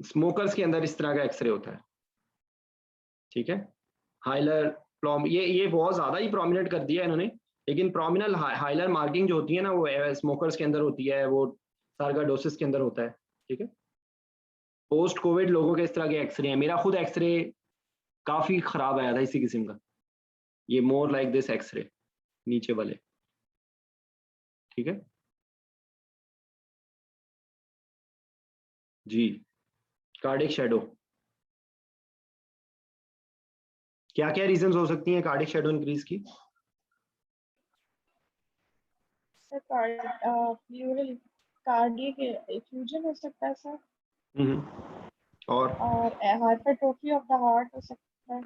स्मोकर्स के अंदर इस तरह का एक्सरे होता है, ठीक है। हाइलर ये बहुत ज्यादा ही प्रोमिनेंट कर दिया है इन्होंने, लेकिन प्रोमिनल हाइलर मार्किंग जो होती है ना वो स्मोकर्स के अंदर होती है, वो सार्गाडोसिस के अंदर होता है, ठीक है। पोस्ट कोविड लोगों के इस तरह के एक्सरे हैं। मेरा खुद एक्सरे काफी खराब आया था इसी किस्म का, ये मोर लाइक दिस एक्सरे नीचे वाले, ठीक है जी। कार्डिक शैडो, क्या क्या रीजंस हो सकती हैं कार्डिक शैडो इंक्रीज की? सर प्लूरल कार्डियक इफ्यूजन हो सकता है सर, और हाइपरट्रोफी ऑफ द हार्ट हो सकता है,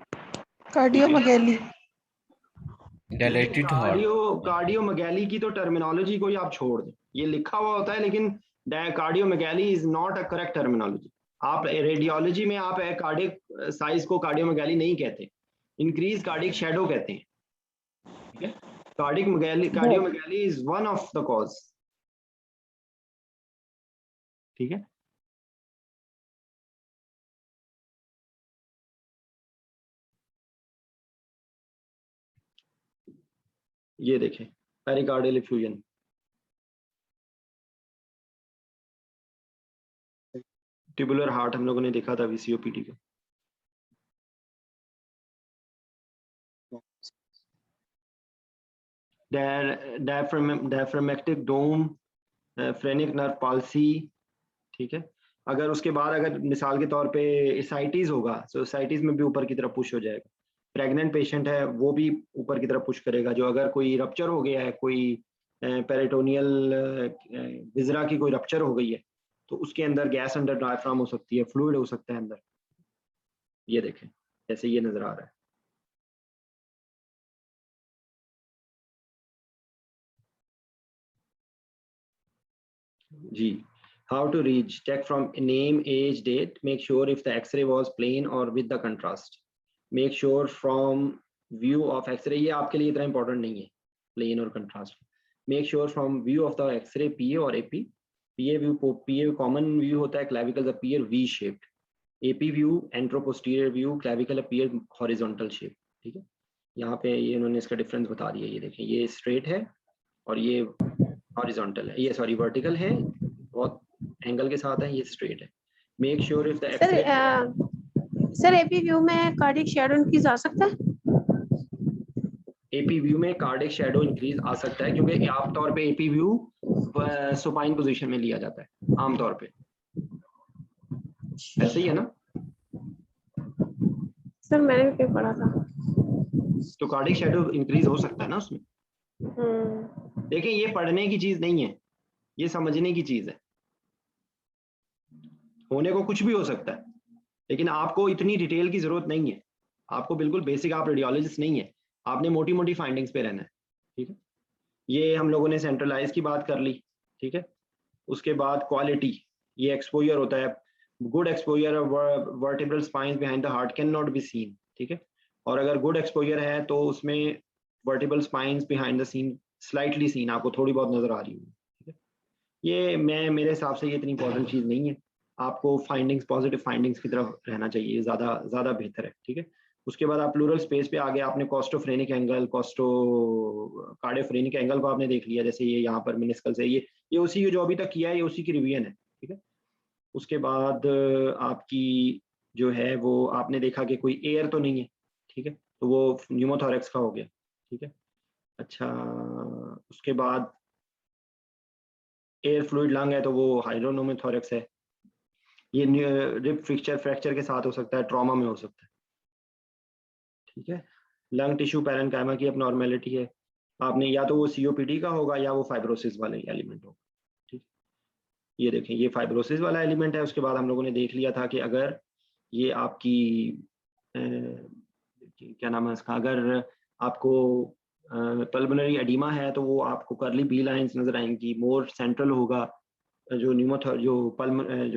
कार्डियोमेगैली, डायलेटेड हार्ट। कार्डियोमेगैली की तो टर्मिनोलॉजी को ही आप छोड़ दें, ये लिखा हुआ होता है, लेकिन cardiomegaly is not a correct terminology. आप रेडियोलॉजी में आप कार्डियक साइज को कार्डियोमेगैली नहीं कहते, इंक्रीज कार्डिक शैडो कहते हैं, ठीक है। Cardiomegaly is one of the cause, ठीक है। ये देखें पेरिकार्डियल इफ्यूजन, ट्यूबुलर हार्ट हम लोगों ने देखा था VCOPD का। डायफ्रामेक्टिक डोम, फ्रेनिक नर्व पाल्सी, ठीक है। अगर उसके बाद अगर मिसाल के तौर पे एसाइटिस होगा तो एसाइटिस में भी ऊपर की तरफ पुश हो जाएगा। प्रेग्नेंट पेशेंट है वो भी ऊपर की तरफ पुश करेगा। जो अगर कोई रप्चर हो गया है, कोई पेरिटोनियल विजरा की कोई रप्चर हो गई है तो उसके अंदर गैस अंडर डायफ्राम हो सकती है, फ्लूइड हो सकता है अंदर। ये देखें जैसे ये नजर आ रहा है। जी, how to reach, check from name, age, date, make sure if the x-ray was plain or with the contrast, make sure from view of x-ray, ये आपके लिए इतना important नहीं है plain और contrast, make sure from view of the x-ray PA और AP, PA common view होता है, clavicle appear V shaped, AP view anteroposterior view, clavicle appear horizontal shape। ठीक है, यहाँ पे ये इन्होंने इसका डिफरेंस बता दिया। ये देखें, ये स्ट्रेट है और ये हॉरिजॉन्टल है, ये सॉरी वर्टिकल है, बहुत एंगल के साथ है, ये स्ट्रेट है। Make sure if the X ray. Sir AP view में कार्डिक शैडो इंक्रीज आ सकता है? एपी व्यू में कार्डिक शैडो इंक्रीज आ सकता है क्योंकि आमतौर पे एपी व्यू सुपाइन पोजीशन में लिया जाता है आमतौर पे, ऐसे ही है ना सर? मैंने भी पढ़ा था। तो कार्डिक शैडो इंक्रीज हो सकता है ना उसमें। देखिए ये पढ़ने की चीज नहीं है, ये समझने की चीज है। होने को कुछ भी हो सकता है लेकिन आपको इतनी डिटेल की जरूरत नहीं है। आपको बिल्कुल बेसिक, आप रेडियोलॉजिस्ट नहीं है, आपने मोटी मोटी फाइंडिंग्स पे रहना है। ठीक है, ये हम लोगों ने सेंट्रलाइज की बात कर ली। ठीक है, उसके बाद क्वालिटी, ये एक्सपोजर होता है, good exposure vertebral spine behind the heart can not be seen. ठीक है, और अगर गुड एक्सपोजर है तो उसमें vertebral spines behind the scene slightly seen आपको थोड़ी बहुत नजर आ रही होगी। ठीक है, ये मेरे हिसाब से ये इतनी इंपॉर्टेंट चीज नहीं है। आपको फाइंडिंग्स, पॉजिटिव फाइंडिंग्स की तरफ रहना चाहिए, ज्यादा बेहतर है। ठीक है, उसके बाद आप प्लूरल स्पेस पे आगे आपने कॉस्टोफ्रेनिक एंगल, कार्डियोफ्रेनिक एंगल को आपने देख लिया, जैसे ये यहाँ पर मिनिस्कल से ये उसी की जो अभी तक किया है, ये उसी की रिवीजन है। ठीक है, उसके बाद आपकी जो है वो आपने देखा कि कोई एयर तो नहीं है। ठीक है, तो वो न्यूमोथोरेक्स का हो गया। ठीक है, अच्छा उसके बाद एयर फ्लूइड लंग है तो वो हाइड्रोनोमोथोरेक्स है। ये रिब फ्रैक्चर के साथ हो सकता है, ट्रॉमा में हो सकता है। ठीक है, लंग टिश्यू पैरेन्काइमा की अबनॉर्मेलिटी है, आपने या तो वो सीओपीडी का होगा या वो फाइब्रोसिस वाला एलिमेंट होगा। ठीक, ये देखें ये फाइब्रोसिस वाला एलिमेंट है। उसके बाद हम लोगों ने देख लिया था कि अगर ये आपकी क्या नाम है इसका, अगर आपको पल्मोनरी एडिमा है तो वो आपको कर्ली बी लाइंस नजर आएंगी, मोर सेंट्रल होगा, जो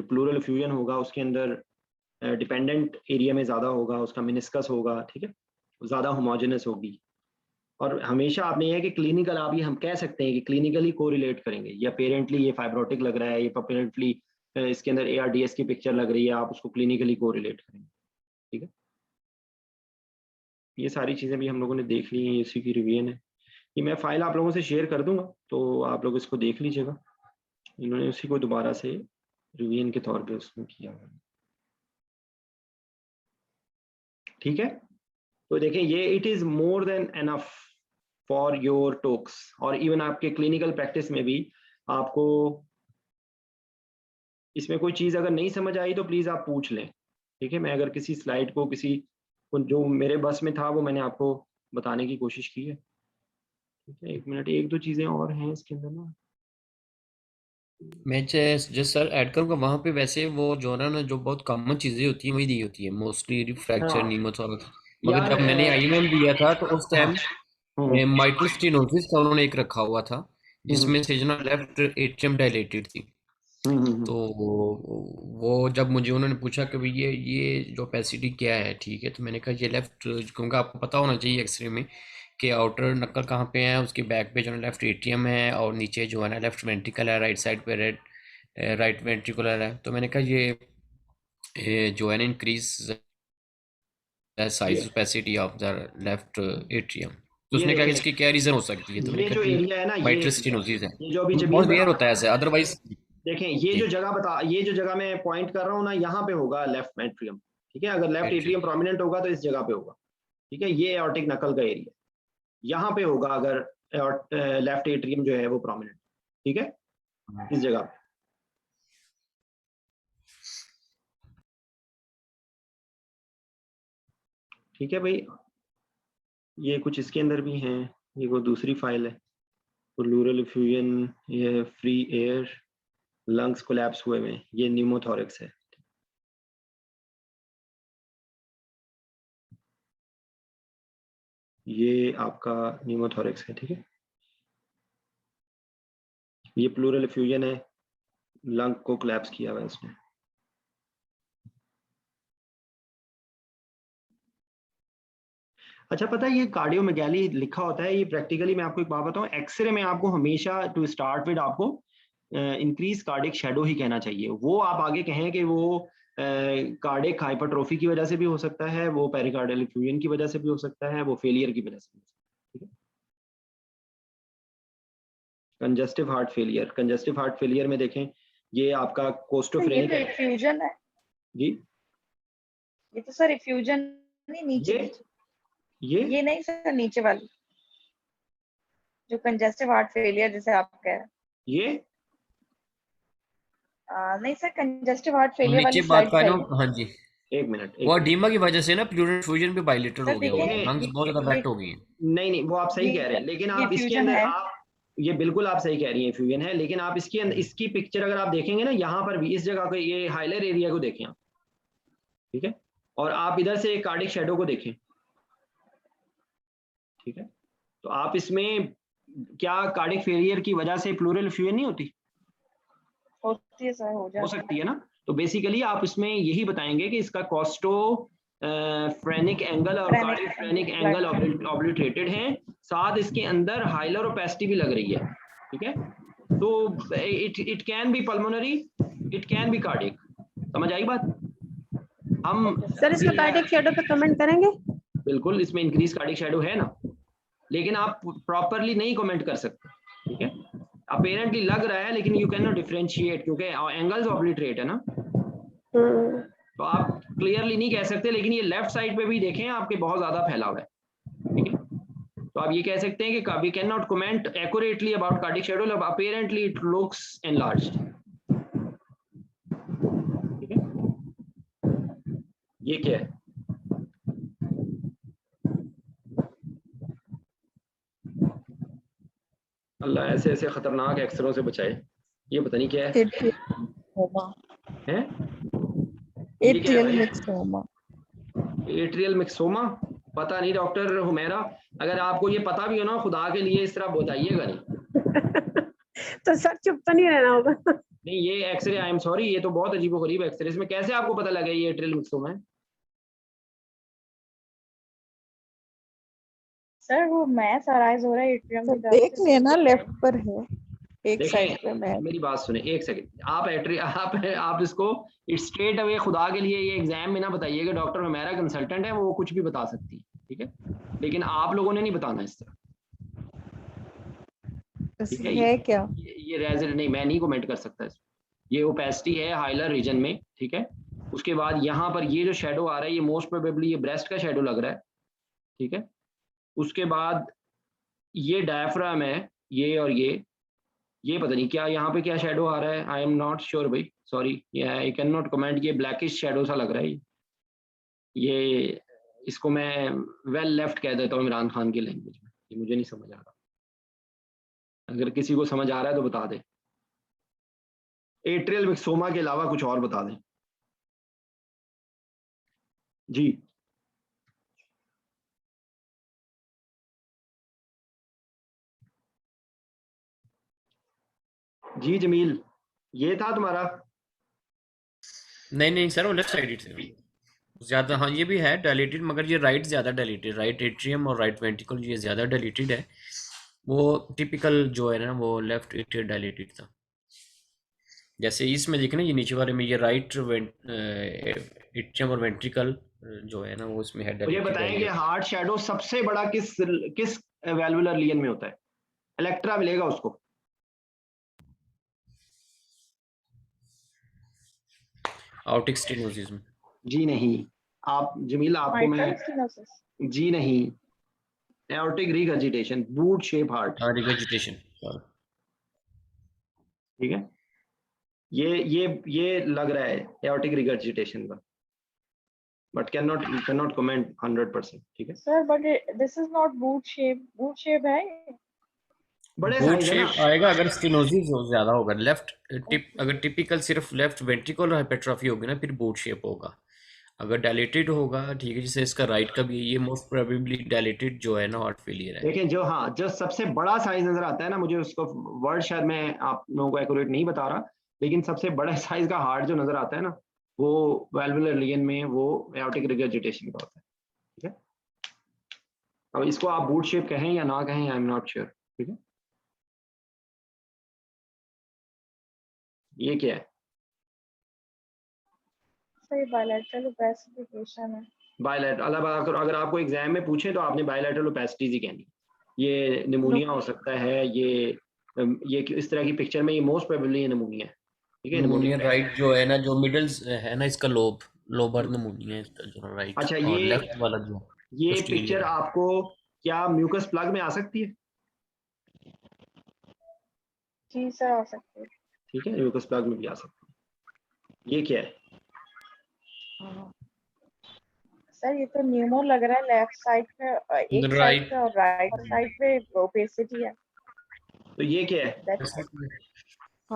प्लूरल फ्यूजन होगा उसके अंदर डिपेंडेंट एरिया में ज़्यादा होगा, उसका मिनिस्कस होगा। ठीक है, ज़्यादा होमोजेनस होगी। और हमेशा आपने ये है कि क्लिनिकल, आप ये हम कह सकते हैं कि क्लिनिकली कोरिलेट करेंगे, या पेरेंटली ये फाइब्रोटिक लग रहा है, ये पेरेंटली इसके अंदर ARDS की पिक्चर लग रही है, आप उसको क्लिनिकली कोरिलेट करेंगे। ठीक है, ये सारी चीज़ें भी हम लोगों ने देख ली हैं, इसी की रिवीजन है। ये मैं फाइल आप लोगों से शेयर कर दूंगा तो आप लोग इसको देख लीजिएगा। इन्होंने उसी को दोबारा से रिवीजन के तौर पे उसमें किया है। ठीक है, तो देखें ये it is more than enough for your talks, और इवन आपके क्लिनिकल प्रैक्टिस में भी आपको इसमें कोई चीज अगर नहीं समझ आई तो प्लीज आप पूछ लें। ठीक है, मैं अगर किसी स्लाइड को जो मेरे बस में था वो मैंने आपको बताने की कोशिश की है। ठीक है, एक मिनट, एक दो चीजें और हैं इसके अंदर ना, मैं जस्ट सर ऐड करूँगा वहाँ पे। वैसे वो जो ना जो बहुत कॉमन चीज़ें होती हैं वही दी होती है मोस्टली, फ्रैक्चर, हाँ नीमोथोरेक्स। मगर यार जब मैंने IMM दिया था तो उस हाँ टाइम माइट्रल स्टेनोसिस का उन्होंने एक रखा हुआ था जिसमें से जो ना लेफ्ट एट्रियम डायलेटेड थी। तो वो जब मुझे उन्होंने पूछा कि भाई ये जो ओपेसिटी क्या है, ठीक है, तो मैंने कहा ये लेफ्ट, क्योंकि आपको पता होना चाहिए एक्सरे में कि आउटर नक्कल कहाँ पे है, उसके बैक पे जो है लेफ्ट एट्रियम है और नीचे जो है ना लेफ्ट वेंट्रिकल है, राइट साइड पे राइट वेंट्रिकुलर है। तो मैंने कहा ये जो है ना increase size opacity of the left atrium. तो ये उसने कहा कि देखें, इसकी क्या रीजन हो सकती है, तो मैंने ये कहा जो कि एरिया है ना, माइट्रल स्टेनोसिस है। ये जो अभी जमीन बहुत रेयर होता है ऐसे, अदरवाइज। देखें ये जी, जो जगह मैं पॉइंट कर रहा हूँ ना, यहाँ पे होगा लेफ्ट एट्रियम। ठीक है, अगर लेफ्ट एट्रियम। एट्रियम प्रोमिनेंट होगा तो इस जगह पे होगा। ठीक है, ये एओर्टिक नकल का एरिया यहाँ पे होगा अगर लेफ्ट एट्रियम जो है वो प्रोमिनेंट। ठीक है, इस जगह पे। ठीक है भाई, ये कुछ इसके अंदर भी हैं, ये वो दूसरी फाइल है। प्लूरल इफ्यूजन, ये फ्री एयर, लंग्स कोलैप्स हुए में, ये न्यूमोथोरैक्स है। ये आपका न्यूमोथोरैक्स है, ठीक है। ये प्लूरल इफ्यूजन है, लंग को कोलैप्स किया हुआ है उसने। अच्छा, पता है ये कार्डियोमेगाली लिखा होता है, ये प्रैक्टिकली मैं आपको एक बात बताऊं, एक्सरे में आपको हमेशा टू स्टार्ट विद आपको इंक्रीज कार्डिक शेडो ही कहना चाहिए। वो आप आगे कहें कि वो कार्डिक हाइपरट्रोफी की वजह से भी हो सकता है, वो पेरिकार्डियल इफ्यूजन की वजह से भी हो सकता है, वो फेलियर की वजह से भी हो सकता है, ठीक है। Congestive heart failure, congestive heart failure में देखें ये आपका कोस्टोफ्रेनिक ये तो इफ्यूजन है जी, ये तो सर इफ्यूजन नहीं, नीचे ये नहीं सर, नीचे वाली जो कंजेस्टिव हार्ट फेलियर जैसे आप कह रहे हैं, ये नहीं सर, कंजेस्टिव हार्ट फेलियर वाली नीचे बात स्लाइड कर रहे हो, हाँ जी। एक मिनट, वो एडीमा की वजह से ना प्लूरल इफ्यूजन भी बाइलेटरल हो गया, वो लंग्स बहुत ज्यादा वेट हो गई हैं। नहीं वो आप सही कह रहे हैं, लेकिन आप इसके अंदर आप ये बिल्कुल आप सही कह रही हैं, फ्यूजन है, लेकिन आप इसके अंदर इसकी पिक्चर अगर आप देखेंगे ना, यहाँ पर भी इस जगह को, ये हाइलर एरिया को देखें आप, ठीक है, और आप इधर से कार्डिक शैडो को देखें, ठीक है, तो आप इसमें क्या कार्डिक फेलियर की वजह से प्लूरल इफ्यूजन नहीं होती? होती है सर, हो सकती है ना। तो बेसिकली आप इसमें यही बताएंगे कि इसका कॉस्टो फ्रेनिक एंगल और कार्डिक फ्रेनिक एंगल ऑब्लिटरेटेड हैं, साथ इसके अंदर हाइलरोपेसिटी भी लग रही है, ठीक है। तो it can B pulmonary, it can B cardiac, समझ आई बात? हम सर इसमें कार्डिक शैडो पे कमेंट करेंगे? बिल्कुल, इसमें इंक्रीज कार्डिक शैडो है ना, लेकिन आप प्रॉपरली नहीं कमेंट कर सकते, ठीक है। अपेरेंटली लग रहा है लेकिन यू कैन नॉट डिफरेंशिएट, क्योंकि एंगल्स ऑब्लिटरेट है ना, तो आप क्लियरली नहीं कह सकते। लेकिन ये लेफ्ट साइड पे भी देखें आपके बहुत ज्यादा फैलाव है, ठीक है, तो आप ये कह सकते हैं कि we can not comment accurately about cardiac shadow, apparently it looks enlarged, ठीक है। ये क्या है? अल्लाह ऐसे ऐसे खतरनाक एक्सरों से बचाए, ये पता नहीं क्या है, एट्रियल मिक्सोमा, पता नहीं डॉक्टर हुमैरा, अगर आपको ये पता भी हो ना, खुदा के लिए इस तरह बताइएगा नहीं। तो सर चुप तो नहीं रहना होगा? नहीं, ये एक्सरे, आई एम सॉरी, ये तो बहुत अजीबोगरीब एक्सरे, इसमें कैसे आपको पता लगा ये एट्रियल मिक्सोमा है? सर वो मैच अराइज हो रहा है एट्रियम की तरफ देख से, लेना लेफ्ट पर है एक साइड पे। मैं मेरी बात सुने एक सेकंड, आप इसको स्ट्रेट अवे खुदा के लिए ये एग्जाम में ना बताइएगा, डॉक्टर हमारा कंसल्टेंट है, वो कुछ भी बता सकती है, ठीक है, लेकिन आप लोगों ने नहीं बताना इस तरह, ठीक है। है क्या ये रेजर नहीं, मैं नहीं कमेंट कर सकता इसमें, ये ओपेसिटी है हाइलर रीजन में, ठीक है। उसके बाद यहाँ पर ये जो शेडो आ रहा है, ये मोस्ट प्रोबेबली ये ब्रेस्ट का शेडो लग रहा है, ठीक है। उसके बाद ये डायफ्राम है, ये और ये पता नहीं क्या यहाँ पे क्या शेडो आ रहा है, आई एम नॉट श्योर भाई, sorry, I can not comment, ये ब्लैकिश शेडो सा लग रहा है, ये इसको मैं वेल लेफ्ट कह देता हूँ इमरान खान की लैंग्वेज में, ये मुझे नहीं समझ आ रहा, अगर किसी को समझ आ रहा है तो बता दे। एट्रियल मिक्सोमा के अलावा कुछ और बता दें जी। जी जमील, ये था तुम्हारा? नहीं सर, वो लेफ्ट साइड थे ज्यादा, हाँ ये भी है डायलेटेड, मगर ये राइट ज्यादा डायलेटेड, राइट एट्रियम और राइट वेंट्रिकल ये ज्यादा डायलेटेड है, वो टिपिकल जो है ना वो लेफ्ट एट्रियम डायलेटेड था। जैसे इसमें देखना, ये नीचे वाले में ये राइट एट्रियम और वेंट्रिकल जो है ना वो इसमें है। मुझे बताएं कि हार्ट शैडो सबसे बड़ा किस वैल्वुलर लीजन में होता है? इलेक्ट्रा मिलेगा उसको। आउटिक स्टेनोसिस में? जी नहीं, आप जमील आपको मैं जी नहीं, aortic regurgitation, boot shape heart, regurgitation, ठीक है, ये लग रहा है एओर्टिक रिगर्जिटेशन का, बट कैन नॉट कमेंट 100%, ठीक है sir, but this is not boot shape है, बड़े बोट साइज है ना। शेप आएगा अगर स्टेनोसिस ज्यादा होगा। अगर टिपिकल सिर्फ लेफ्ट वेंट्रिकुलर हाइपरट्रॉफी होगी ना, फिर बोट शेप होगा। अगर डायलेटेड होगा, ठीक है, जैसे इसका राइट का भी, ये मोस्ट प्रोबेबली डायलेटेड जो है ना हार्ट फेलियर है। देखें जो, हाँ, जो सबसे बड़ा साइज नजर आता है ना, मुझे उसको वर्ड शायद मैं आप लोगों को एक्यूरेट नहीं बता रहा, लेकिन सबसे बड़ा साइज का हार्ट जो नजर आता है ना, वो वाल्वुलर रीजन में वो एओर्टिक रिगर्जिटेशन का होता है। ठीक है, अब इसको आप बूट शेप कहें या ना कहें, आई एम नॉट श्योर। ठीक है, ये क्या है? सही बायलैटरल ओपेसिफिकेशन है। बायलैटरल, अगर आपको एग्जाम में पूछे तो आपने बायलैटरल ओपेसिटीज ही कहनी। ये निमोनिया हो सकता है, ये इस तरह की पिक्चर में ये मोस्ट प्रोबेबली ये निमोनिया है। ठीक है, निमोनिया निमोनिया। राइट जो है ना, जो मिडल है ना, इसका लोबर निमोनिया है इसका, जो राइट, अच्छा, और लेफ्ट वाला जो ये posterior पिक्चर है। आपको क्या म्यूकस प्लग में आ सकती है? जी सर, आ सकते हैं। ठीक है, म्यूकस प्लग में भी आ सकती है। ये क्या है? सर ये तो न्यूमो लग रहा है, लेफ्ट साइड पे, एक साइड राइट, पे और राइट साइड पे ओपेसिटी है। तो ये क्या है?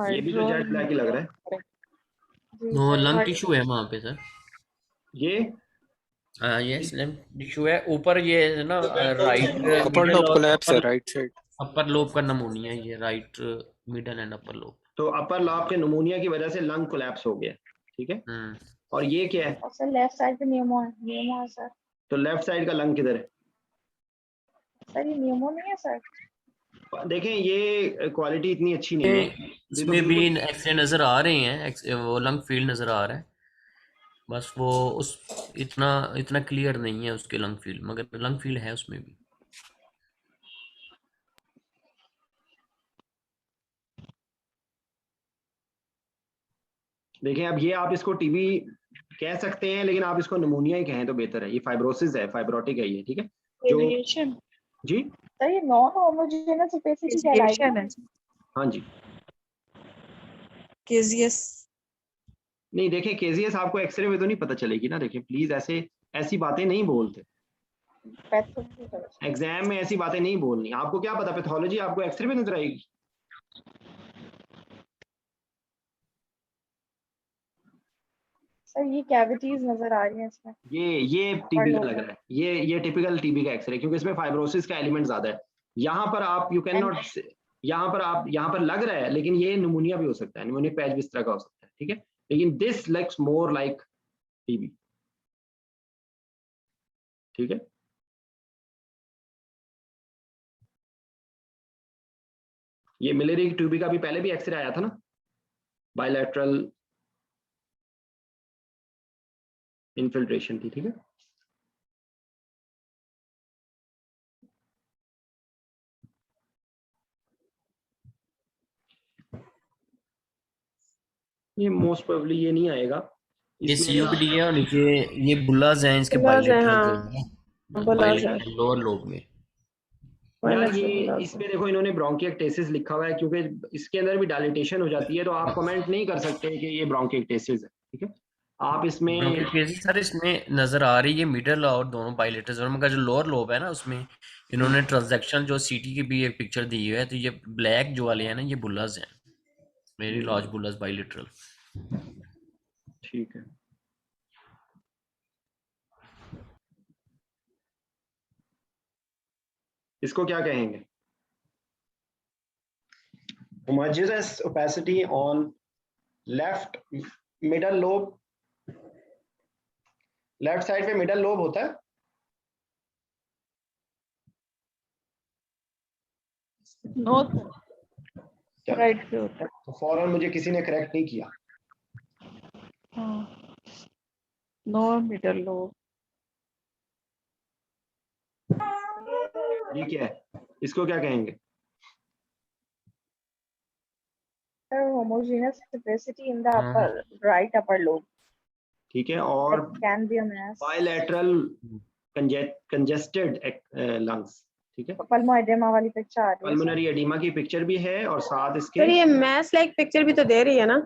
ये भी तो जेट ब्लैक ही लग रहा है। जी वो सर, लंग टिश्यू है वहाँ पे सर। ये यस, लंग टिश्यू है ऊपर, ये है ना राइट अपर मिडल लोब और कोलैप्स है राइट साइड। अपर लोब का नमूनिया है ये, right middle and upper lobe. तो अपर लॉब के निमोनिया की वजह से लंग कोलैप्स हो गया। ठीक है, और ये क्या है? और सर लेफ्ट साइड पे न्यूमो है सर। तो लेफ्ट साइड का लंग किधर है? सर ये न्यूमो नहीं है सर। देखें, ये क्वालिटी इतनी अच्छी नहीं है। ये तो इसमें भी बिल्कुल एक्सरे नजर आ रहे हैं, वो लंग फील्ड नजर आ रहा है, बस वो उस इतना इतना क्लियर नहीं है उसके लंग फील्ड, मगर लंग फील्ड है उसमें भी। देखें, अब ये आप इसको टीबी कह सकते हैं, लेकिन आप इसको निमोनिया ही कहें तो बेहतर है। ये फाइब्रोसिस है, फाइब्रोटिक है ये। ठीक है, जो जी, सर ये नॉन होमोजेनस ओपेसिटी कहलाएगी। हाँ जी। केजीएस नहीं, देखें, केजीएस आपको एक्सरे में तो नहीं पता चलेगी ना। देखें प्लीज, ऐसी बातें नहीं बोलते एग्जाम में, ऐसी बातें नहीं बोलनी। आपको क्या पता, पैथोलॉजी आपको एक्सरे में नजर आएगी? सर ये कैविटीज नजर आ रही हैं इसमें। ये टीबी का लग रहा है, ये टिपिकल टीबी का एक्सरे, क्योंकि इसमें फाइब्रोसिस का एलिमेंट ज्यादा है। यहाँ पर आप यू कैन नॉट, यहाँ पर लग रहा है, लेकिन ये निमोनिया भी हो सकता है, निमोनिक पैच भी इस तरह का हो सकता है। ठीक है, लेकिन this looks more like TB. ठीक है, ये मिलेरिक ट्यूबी का भी पहले भी एक्सरे आया था ना, बायलैटरल इन्फिल्ट्रेशन थी। ठीक है, ये मोस्ट प्रोबेबली ये नहीं आएगा। ये सीओपीडी है, और नीचे ये बुल्लाज हैं इसके बायलैटरल लोअर लोब में। यार ये इसमें देखो, इन्होंने ब्रोंकिएक्टेसिस लिखा हुआ है, क्योंकि इसके अंदर भी डायलिटेशन हो जाती है, तो आप कमेंट नहीं कर सकते कि ये ब्रोंकिएक्टेसिस है। ठीक है, आप इसमें सर इसमें नजर आ रही है मिडल और दोनों बायलेटर्स, और मगर जो लोअर लोब है ना, उसमें इन्होंने ट्रांजैक्शन जो सीटी की भी एक पिक्चर दी है, तो ये ब्लैक जो वाले हैं ना, ये बुल्लाज हैं, वेरी लार्ज बुल्लाज बायलेटरल। ठीक है, इसको क्या कहेंगे? homogeneous opacity on left middle lobe, left side पे मिडल लोब होता है। नो राइट पे होता है। तो फौरन मुझे किसी ने करेक्ट नहीं किया। No middle lobe. ये क्या है? इसको क्या कहेंगे? Homogenous opacity in the upper right upper lobe. ठीक है, और can be a mass। Bilateral congested lungs. ठीक है, पल्मो एडेमा वाली पिक्चर आ रही है। पल्मोनरी एडिमा की पिक्चर भी है, और साथ इसके सर ये मैस लाइक पिक्चर भी तो दे रही है ना?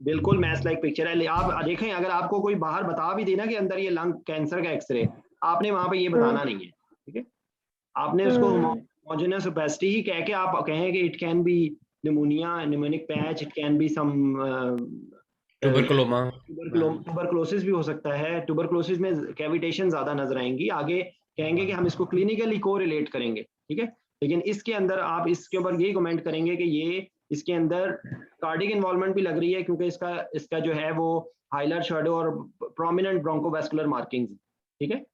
बिल्कुल मैस लाइक पिक्चर है। आप देखें, अगर आपको कोई बाहर बता भी देना कि अंदर ये लंग कैंसर का एक्सरे, आपने वहां पे ये बताना नहीं है। ठीक है, आपने उसको होमोजेनस ओपेसिटी ही कह के आप कहें कि it can be pneumonia, pneumonic patch, it can be some tuberculosis भी हो सकता है। ट्यूबरकुलोसिस में कैविटेशन ज्यादा नजर आएंगी, आगे कहेंगे कि हम इसको क्लिनिकली को रिलेट करेंगे, ठीक है। लेकिन इसके अंदर आप इसके ऊपर यही कमेंट करेंगे कि ये इसके अंदर कार्डिक इन्वॉल्वमेंट भी लग रही है, क्योंकि इसका जो है वो हाइलर शैडो और प्रोमिनेंट ब्रोंकोवैस्कुलर मार्किंग्स, ठीक है,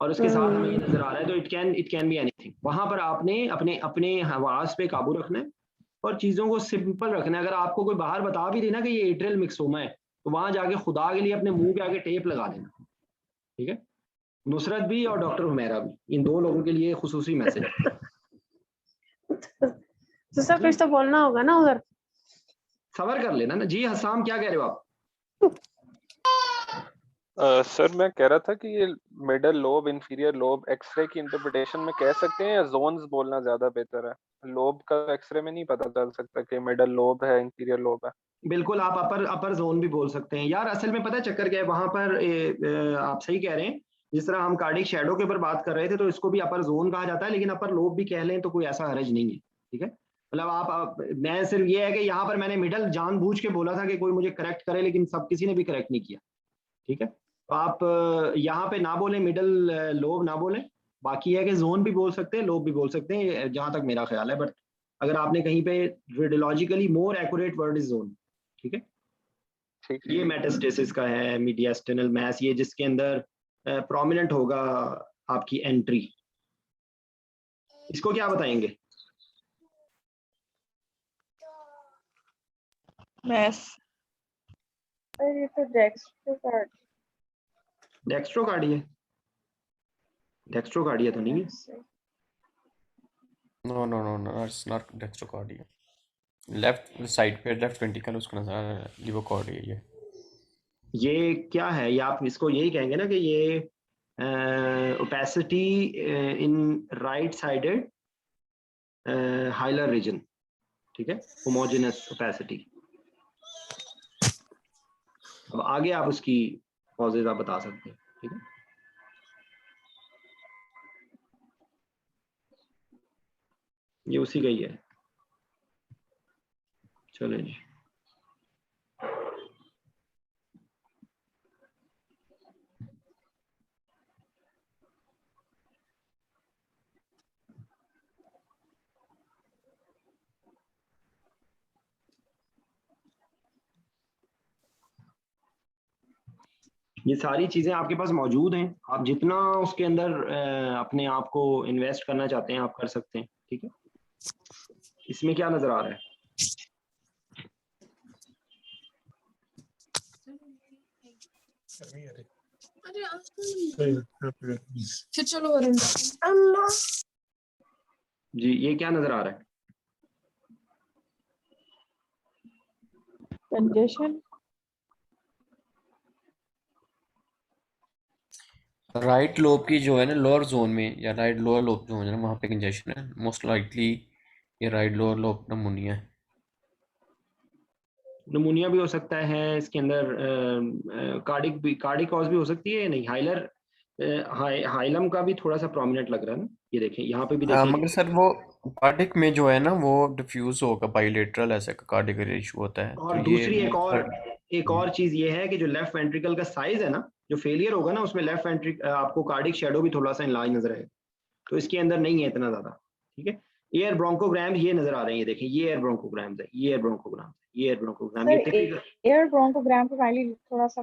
और उसके साथ हमें ये नजर आ रहा है। तो इट कैन बी एनीथिंग। वहां पर आपने अपने अपने हवास पे काबू रखना है और चीजों को सिंपल रखना है। अगर आपको कोई बाहर बता भी देना कि ये एट्रियल मिक्सोमा है, तो वहां जाके खुदा के लिए अपने मुंह के आगे टेप लगा देना, ठीक है। नुसरत भी और डॉक्टर हुमैरा भी, इन दो लोगों के लिए खुसूसी मैसेज। तो सर फिर तो बोलना होगा ना उधर। सबर कर लेना ना जी। हसाम क्या कह रहे हो आप? सर मैं कह रहा था कि ये middle lobe, inferior lobe X ray की इंटरप्रिटेशन में कह सकते हैं या जोन्स बोलना ज्यादा बेहतर है? लोब का एक्सरे में नहीं पता चल सकता कि मिडल लोब है, इंफीरियर लोब है। बिल्कुल, आप अपर जोन भी बोल सकते हैं यार। असल में पता है चक्कर क्या है वहां पर, आप सही कह रहे हैं। जिस तरह हम कार्डिक शैडो के ऊपर बात कर रहे थे, तो इसको भी अपर जोन कहा जाता है, लेकिन अपर लोब भी कह लें तो कोई ऐसा हरज नहीं है, ठीक है। मतलब मैं सिर्फ ये है कि यहाँ पर मैंने मिडल जानबूझ के बोला था कि कोई मुझे करेक्ट करे, लेकिन सब किसी ने भी करेक्ट नहीं किया, ठीक है। तो आप यहाँ पे ना बोलें, मिडल लोब ना बोलें। बाकी है कि जोन भी बोल सकते हैं, लोब भी बोल सकते हैं, जहां तक मेरा ख्याल है। बट अगर आपने कहीं पे radiologically more accurate word is zone, ठीक है। ये मेटास्टेसिस का है, मीडियास्टिनल मैस, ये जिसके अंदर प्रोमिनेंट होगा आपकी एंट्री। इसको क्या बताएंगे? मैस। ये तो डेक्स्ट्रोकार्डिया, डेक्स्ट्रोकार्डिया तो नहीं है। No it's not dextrocardia. Left side पे लेफ्ट वेंट्रिकल उसका नजर लिवोकार्डिया। ये क्या है? ये आप इसको यही कहेंगे ना कि ये opacity in right sided hilar region, ठीक है, होमोजेनस ओपेसिटी। अब आगे आप उसकी कॉजेज आप बता सकते हैं, ठीक है। ये उसी का ही है। चलो जी। ये सारी चीजें आपके पास मौजूद हैं। आप जितना उसके अंदर अपने आप को इन्वेस्ट करना चाहते हैं आप कर सकते हैं, ठीक है। इसमें क्या नजर आ रहा है? चलो जी, ये क्या नजर आ रहा है? कंजेशन। राइट लोब की जो है ना लोअर जोन में, या राइट लोअर लोब जोन है ना, वहाँ पे कंजेशन है। मोस्ट लाइकली ये राइट लोअर लोब नमूनिया है। नमूनिया भी हो सकता है इसके अंदर। कार्डिक कॉज भी हो सकती है। नहीं, हाइलर हाइलम का भी थोड़ा सा प्रोमिनेंट लग रहा है ना। ये देखें, यहाँ पे भी देखिए। मगर सर वो कार्डिक में जो है ना वो डिफ्यूज होगा, बाइलेटरल ऐसा कार्डिक इशू होता है। और तो दूसरी ये एक और चीज ये है कि जो लेफ्ट वेंट्रिकल का साइज है ना, जो फेलियर होगा ना, उसमें लेफ्ट वेंट्रिकल आपको कार्डिक शेडो भी थोड़ा सा इनलार्ज नजर आएगा। तो इसके अंदर नहीं है इतना ज्यादा, ठीक है। एयर ब्रोंकोग्राम ये नजर आ रहे हैं, ये देखें, ये एयर ब्रोंकोग्राम है, ये एयर ब्रोंकोग्राम, ये एयर ब्रोंकोग्राम, ये टिपिकल एयर ब्रोंकोग्राम को फाइनली थोड़ा सा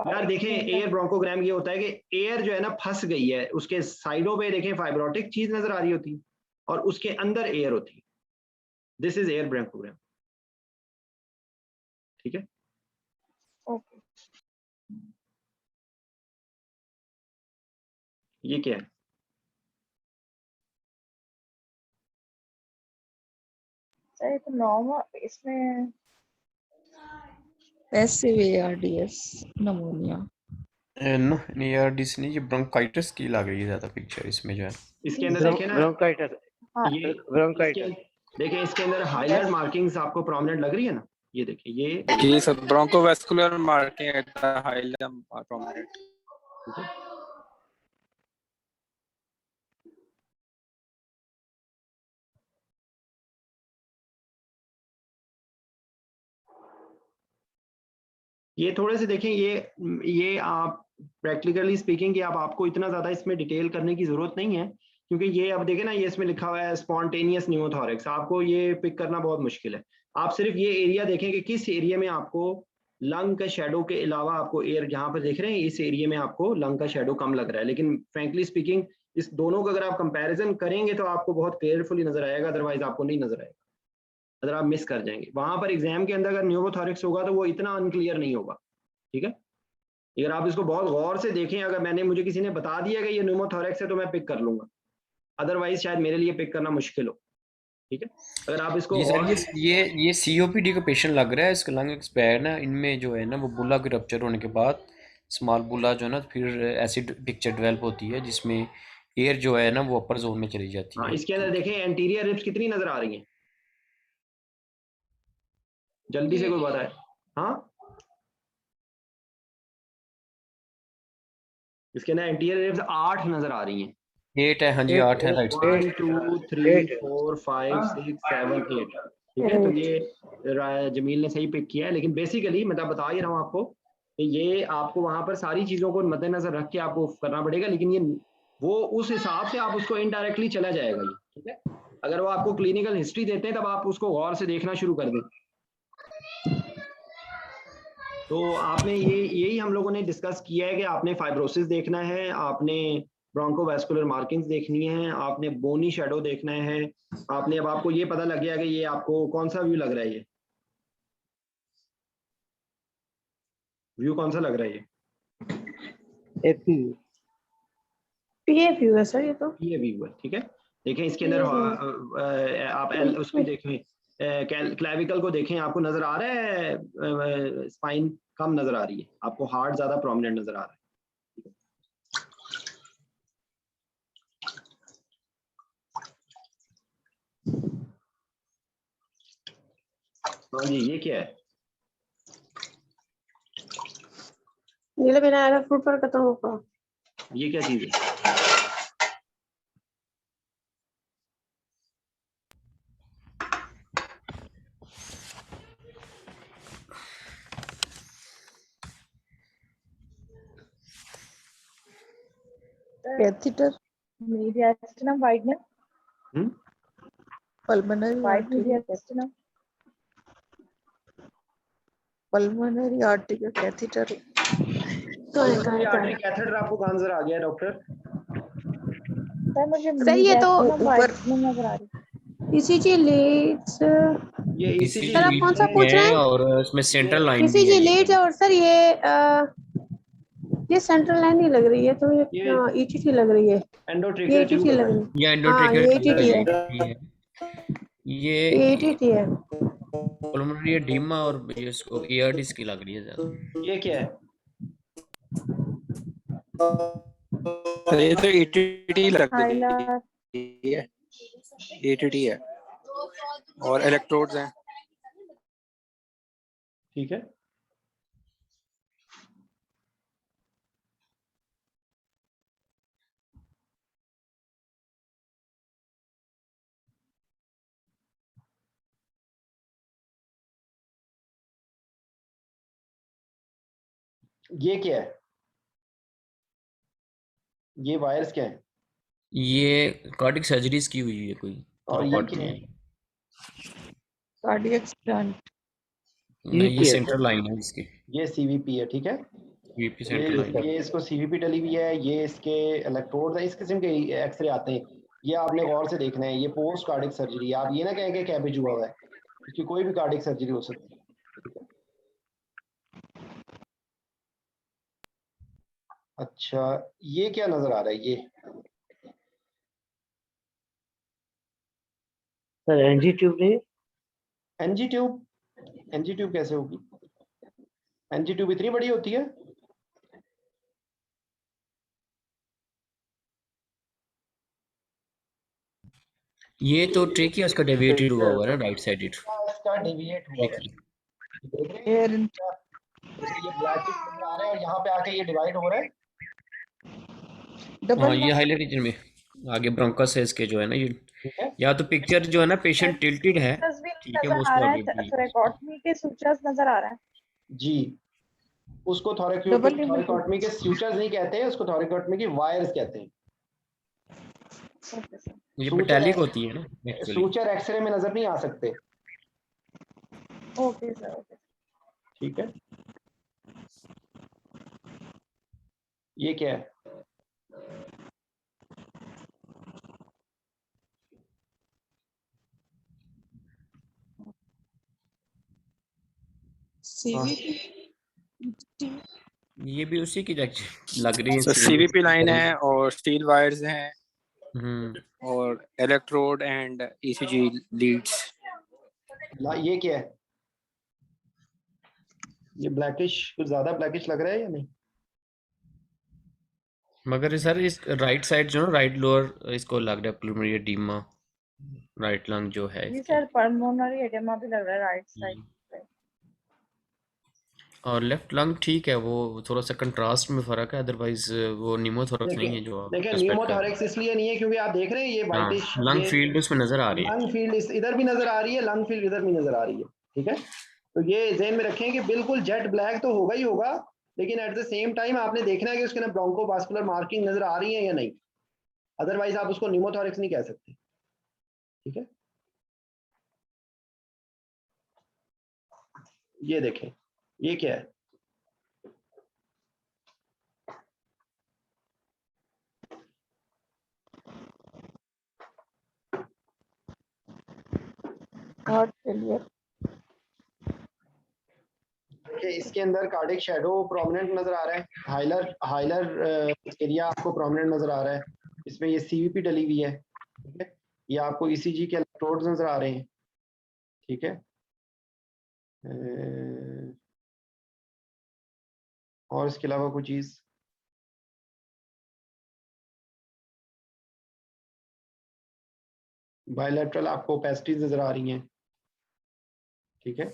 यार देखें। एयर ब्रोंकोग्राम ये होता है कि एयर जो है ना फंस गई है, उसके साइडों पे देखें फाइब्रोटिक चीज नजर आ रही होती है और उसके अंदर एयर होती है। दिस इज एयर ब्रोंकोग्राम, ठीक है। ओके। ये क्या है? सर तो नॉर्मल इसमें passive ARDS pneumonia. No ARDS नहीं, ये ब्रोंकाइटिस की लग रही है ज्यादा पिक्चर इसमें जो है। इसके अंदर देखें ना, ब्रोंकाइटिस। ये ब्रोंकाइटिस देखें, इसके अंदर हाइलर मार्किंग्स आपको प्रोमिनेंट लग रही है ना। ये देखिए, ये सब bronchovascular marking at the hilum prominent. ये थोड़े से देखें, ये आप प्रैक्टिकली स्पीकिंग कि आपको इतना ज़्यादा इसमें डिटेल करने की ज़रूरत नहीं है, क्योंकि ये अब देखें ना, ये इसमें लिखा हुआ है स्पॉन्टेनियस न्यूमोथोरैक्स, आपको ये पिक करना बहुत मुश्किल है। आप सिर्फ ये एरिया देखें कि किस एरिया में आपको लंग का शेडो के अलावा आपको एयर, जहाँ पर देख रहे हैं इस एरिया में आपको लंग का शेडो कम लग रहा है। लेकिन फ्रेंकली स्पीकिंग इस दोनों का अगर आप कंपैरिजन करेंगे तो आपको बहुत केयरफुली नजर आएगा, अदरवाइज आपको नहीं नजर आएगा, अगर आप मिस कर जाएंगे। वहां पर एग्जाम के अंदर अगर न्यूमोथोरैक्स होगा तो वो इतना अनक्लियर नहीं होगा, ठीक है। अगर आप इसको बहुत गौर से देखें, अगर मुझे किसी ने बता दिया कि ये न्यूमोथोरैक्स है तो मैं पिक कर लूंगा, अदरवाइज शायद मेरे लिए पिक करना मुश्किल हो, ठीक है। अगर आप इसको जी सर, ये सीओपीडी का पेशेंट लग रहा है, इसका लंग एक्सपायर ना, इनमें जो है ना वो बुला की रप्चर होने के बाद स्मॉल बुला जो है ना फिर एसिड पिक्चर डेवलप होती है जिसमें एयर जो है ना वो अपर जोन में चली जाती हाँ, है। इसके अंदर देखें एंटीरियर रिब्स कितनी नजर आ रही हैं, जल्दी से कोई बताए। हाँ, इसके अंदर एंटीरियर रिब्स 8 नजर आ रही हैं। 8 है, हाँ जी 8 है, राइट। 1 2 3 4 5 6 7 8, ठीक है। तो ये जमील ने सही पिक किया है, लेकिन बेसिकली मैं बता ही रहा हूँ आपको कि ये आपको वहां पर सारी चीजों को मद्देनजर रख के आपको करना पड़ेगा, लेकिन ये वो उस हिसाब से आप उसको इनडायरेक्टली चला जाएगा ये, ठीक है। अगर वो आपको क्लिनिकल हिस्ट्री देते हैं तब आप उसको गौर से देखना शुरू कर दें। तो आपने यही हम लोगों ने डिस्कस किया है कि आपने फाइब्रोसिस देखना है, आपने ब्रोंकोवैस्कुलर मार्किंग्स देखनी है, आपने बोनी शेडो देखना है, आपने, अब आपको ये पता लग गया कि ये आपको कौन सा व्यू लग रहा है, ये व्यू कौन सा लग रहा है, ये पीए व्यू है सर, ये तो पीए व्यू है, ठीक है। देखें इसके अंदर आप उसको देखें, क्लेविकल को देखें, आपको नजर आ रहा है स्पाइन कम नजर आ रही है, आपको हार्ट ज्यादा प्रोमिनेंट नजर आ रहा है। हाँ जी, ये क्या है, नीले बिना आया फ्रूट पर खत्म होगा, ये क्या चीज है, catheter, mediastinum widener, pulmonary wide artery, mediastinum, pulmonary artery catheter। तो आर्टरी कैथेटर आपको कहाँ नजर आ गया डॉक्टर? सर मुझे सर ये तो ऊपर नजर आ रही, ईसीजी लीड्स, ये ईसीजी सर आप कौन सा पूछ रहे हैं? और इसमें सेंट्रल लाइन भी ईसीजी है। लीड्स, और सर ये सेंट्रल लाइन नहीं लग रही है, तो ये ईटीटी लग रही है, ये ईटीटी लग रही है, ये हाँ ये ईटीटी है, ये ईटीटी है। पल्मोनरी एडिमा और ये इसको एआरडीज की लग रही है ज्यादा। ये क्या है? ये तो एटीटी लग रही है, एटीटी है और इलेक्ट्रोड्स हैं, ठीक है। ये क्या है? ये वायर्स क्या है? ये कार्डियक सर्जरीज की हुई है कोई, और ये क्या है? कार्डियक स्टंट, नहीं ये सेंट्रल लाइन है इसकी, ये सीवीपी है, ठीक है। सीवीपी सेंट्रल लाइन, ये इसको सीवीपी डली हुई है, ये इसके इलेक्ट्रोड्स हैं, इस किस्म के एक्सरे आते हैं, ये आपने गौर से देखना है। ये पोस्ट कार्डिक सर्जरी, आप ये ना कहें कि कैबेज हुआ हुआ है, इसकी कोई भी कार्डिक सर्जरी हो सकती है। अच्छा, ये क्या नजर आ रहा है? ये सर एनजी ट्यूब नहीं, एनजी ट्यूब, एनजी ट्यूब कैसे होगी? एनजी ट्यूब इतनी बड़ी होती है? ये तो ट्रेकिया इसका डेविएटेड हुआ हुआ है ना, राइट साइडेड, इसका डेविएट हुआ है, ये ब्लैक नजर आ रहा है और यहाँ पे आके ये डिवाइड हो रहा है। हाँ ये हाईलाइट रीजन में आगे ब्रोंकस है इसके जो है ना, ये या तो पिक्चर जो है ना पेशेंट टिल्टेड है, ठीक है, मोस्ट प्रोबेबली थोरेकोटमी के सूचर्स नजर आ रहा है जी। उसको थोरेकोटमी के सूचर्स नहीं कहते हैं, उसको थोरेकोटमी की वायर्स कहते हैं। ये मेटालिक होती है ना एक्चुअली। सूचर एक्सरे में नजर नहीं आ सकते। Okay sir, okay. ठीक है, ये क्या है? ये भी उसी की लग रही है। सर सीवीपी लाइन है और स्टील वायर्स हैं और इलेक्ट्रोड एंड ईसीजी लीड्स। ये क्या है? ये ब्लैकिश, कुछ ज्यादा ब्लैकिश लग रहा है या नहीं? मगर सर इस राइट साइड जो ना राइट लोअर इसको लग रहा है प्लूमरी एडिमा, राइट लंग जो है जी सर, पल्मोनरी एडेमा भी लग रहा है राइट साइड। और लेफ्ट लंग ठीक है, वो थोड़ा सा कंट्रास्ट में फर्क है, अदरवाइज वो निमोथोरक्स नहीं है जो आप देखिए निमोथोरक्स इसलिए नहीं है क्योंकि आप देख रहे हैं ये वाइटिश लंग फील्ड उसमें नजर आ रही है। लंग फील्ड इधर भी नजर आ रही है, लंग फील्ड इधर भी नजर आ रही है। ठीक है, तो ये ध्यान में रखें कि बिल्कुल जेट ब्लैक तो होगा ही होगा, लेकिन एट द सेम टाइम आपने देखना है कि उसके अंदर ब्रोंकोवास्कुलर मार्किंग नजर आ रही है या नहीं, अदरवाइज आप उसको निमोथोरक्स नहीं कह सकते। ठीक है, ये देखें, ये क्या है? Heart failure. इसके अंदर कार्डिक शैडो प्रोमिनेंट नजर आ रहा है, हाइलर एरिया आपको प्रोमिनेंट नजर आ रहा है, इसमें ये सीवीपी डली हुई है। ठीक है, ये आपको ईसीजी के इलेक्ट्रोड्स नजर आ रहे हैं। ठीक है, और इसके अलावा कोई चीज? बायलैटरल आपको ओपेसिटीज नजर आ रही हैं। ठीक है,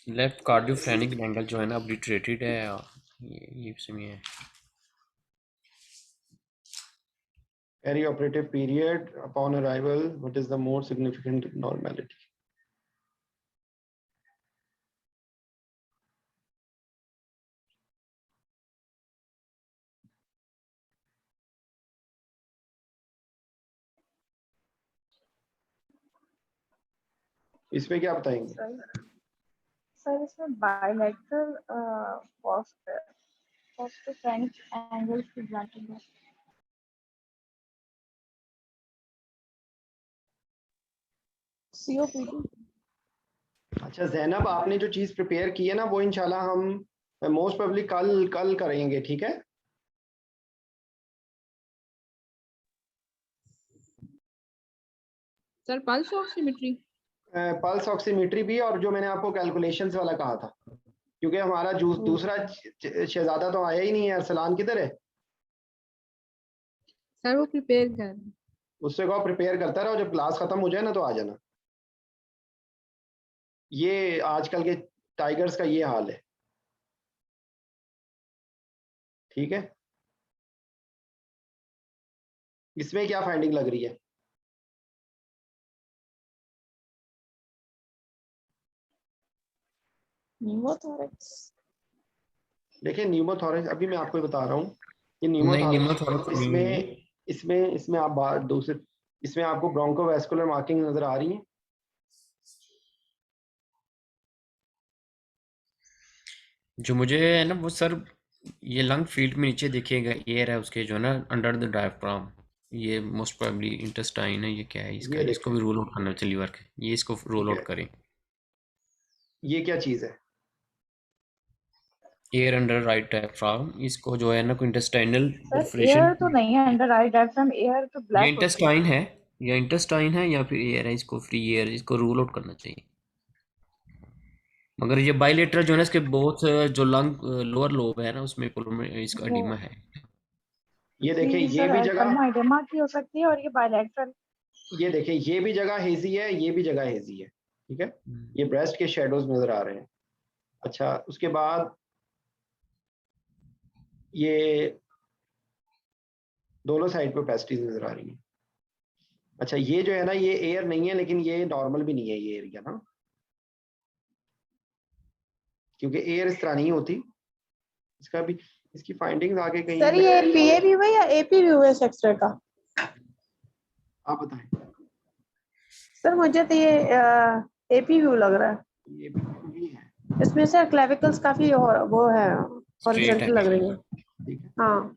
लेफ्ट कार्डियोफ्रेनिक एंगल जो है ना ऑब्लिटरेटेड है, ये इसमें है। Perioperative period upon arrival, what is the more significant abnormality? इसमें क्या बताएंगे? सर इसमें बायलैटरल कार्डियोफ्रेनिक एंगल की ब्लॉकिंग है। COPD। अच्छा जैनब, आपने जो चीज प्रिपेयर की है ना वो इंशाल्लाह हम मोस्ट प्रोबेबली कल करेंगे। ठीक है, sir pulse oximetry, pulse oximetry भी, और जो मैंने आपको कैलकुलेशंस वाला कहा था, क्योंकि हमारा दूसरा शहजादा तो आया ही नहीं है। अरसलान किधर है? सर वो प्रिपेयर कर, उससे कहो प्रिपेयर करता रहो, जब क्लास खत्म हो जाए ना तो आ जाना। ये आजकल के टाइगर्स का ये हाल है। ठीक है, इसमें क्या फाइंडिंग लग रही है? न्यूमोथोरैक्स। देखिए न्यूमोथोरैक्स अभी मैं आपको बता रहा हूँ कि न्यूमोथोरैक्स इसमें आप बात दूसरे, इसमें आपको ब्रोंकोवास्कुलर मार्किंग नजर आ रही है। जो मुझे है ना वो सर ये लंग फील्ड में नीचे देखिएगा एयर है उसके जो ना अंडर द डायफ्राम, ये मोस्ट प्रोबेबली इंटेस्टाइन है। ये क्या है इसका? इसको भी रोल आउट करना है लिवर के, ये इसको रोल आउट करें। ये क्या चीज है? एयर अंडर राइट डायफ्राम, इसको जो है ना कोई इंटेस्टाइनल परफोरेशन। एयर तो नहीं है अंडर राइट डायफ्राम, एयर तो ब्लैक ये इंटेस्टाइन है, या इंटेस्टाइन है या फिर एयर है, इसको फ्री एयर, इसको रूल आउट करना चाहिए। मगर ये बायलेटरल जो है ना इसके बहुत जो लंग लोअर लोब है ना उसमें इसका एडिमा है। ये देखिए ये भी जगह एडिमा की हो सकती है और ये बायलेटरल। ये देखिए ये भी जगह हेजी है, ये भी जगह हेजी है। ठीक है, ये ब्रेस्ट के शेडोज नजर आ रहे हैं। अच्छा उसके बाद ये दोनों साइड पे ओपेसिटीज नजर आ रही है। अच्छा ये जो है ना ये एयर नहीं है, लेकिन ये नॉर्मल भी नहीं है ये एरिया ना, क्योंकि एयर इस तरह नहीं होती। इसका भी, इसकी फाइंडिंग्स आगे कहीं सर ये पीए व्यू है या एपी व्यू है इस एक्सरे का? आप बताएं। सर मुझे तो ये एपी व्यू लग रहा है। ये भी है, इसमें सर क्लेविकल्स काफी वो है, स्ट्रेट हॉरिजॉन्टल लग रही है। ठीक है। हाँ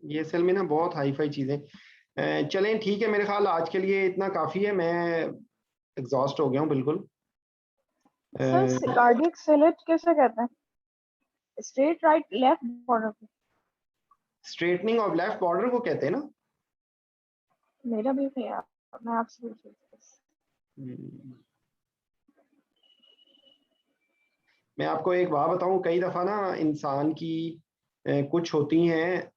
ये असल में ना बहुत हाई फाई चीजें। चलें ठीक है, मेरे ख्याल आज के लिए इतना काफी है, मैं एग्जॉस्ट हो गया हूँ बिल्कुल। सर कार्डियक सेलेट कैसे कहते हैं? स्ट्रेट राइट लेफ्ट बॉर्डर पे? स्ट्रेटनिंग ऑफ लेफ्ट बॉर्डर को कहते हैं ना। मेरा भी है, मैं आपसे पूछ रही थी। मैं आपको एक बात बताऊं, कई दफा ना इंसान की कुछ होती हैं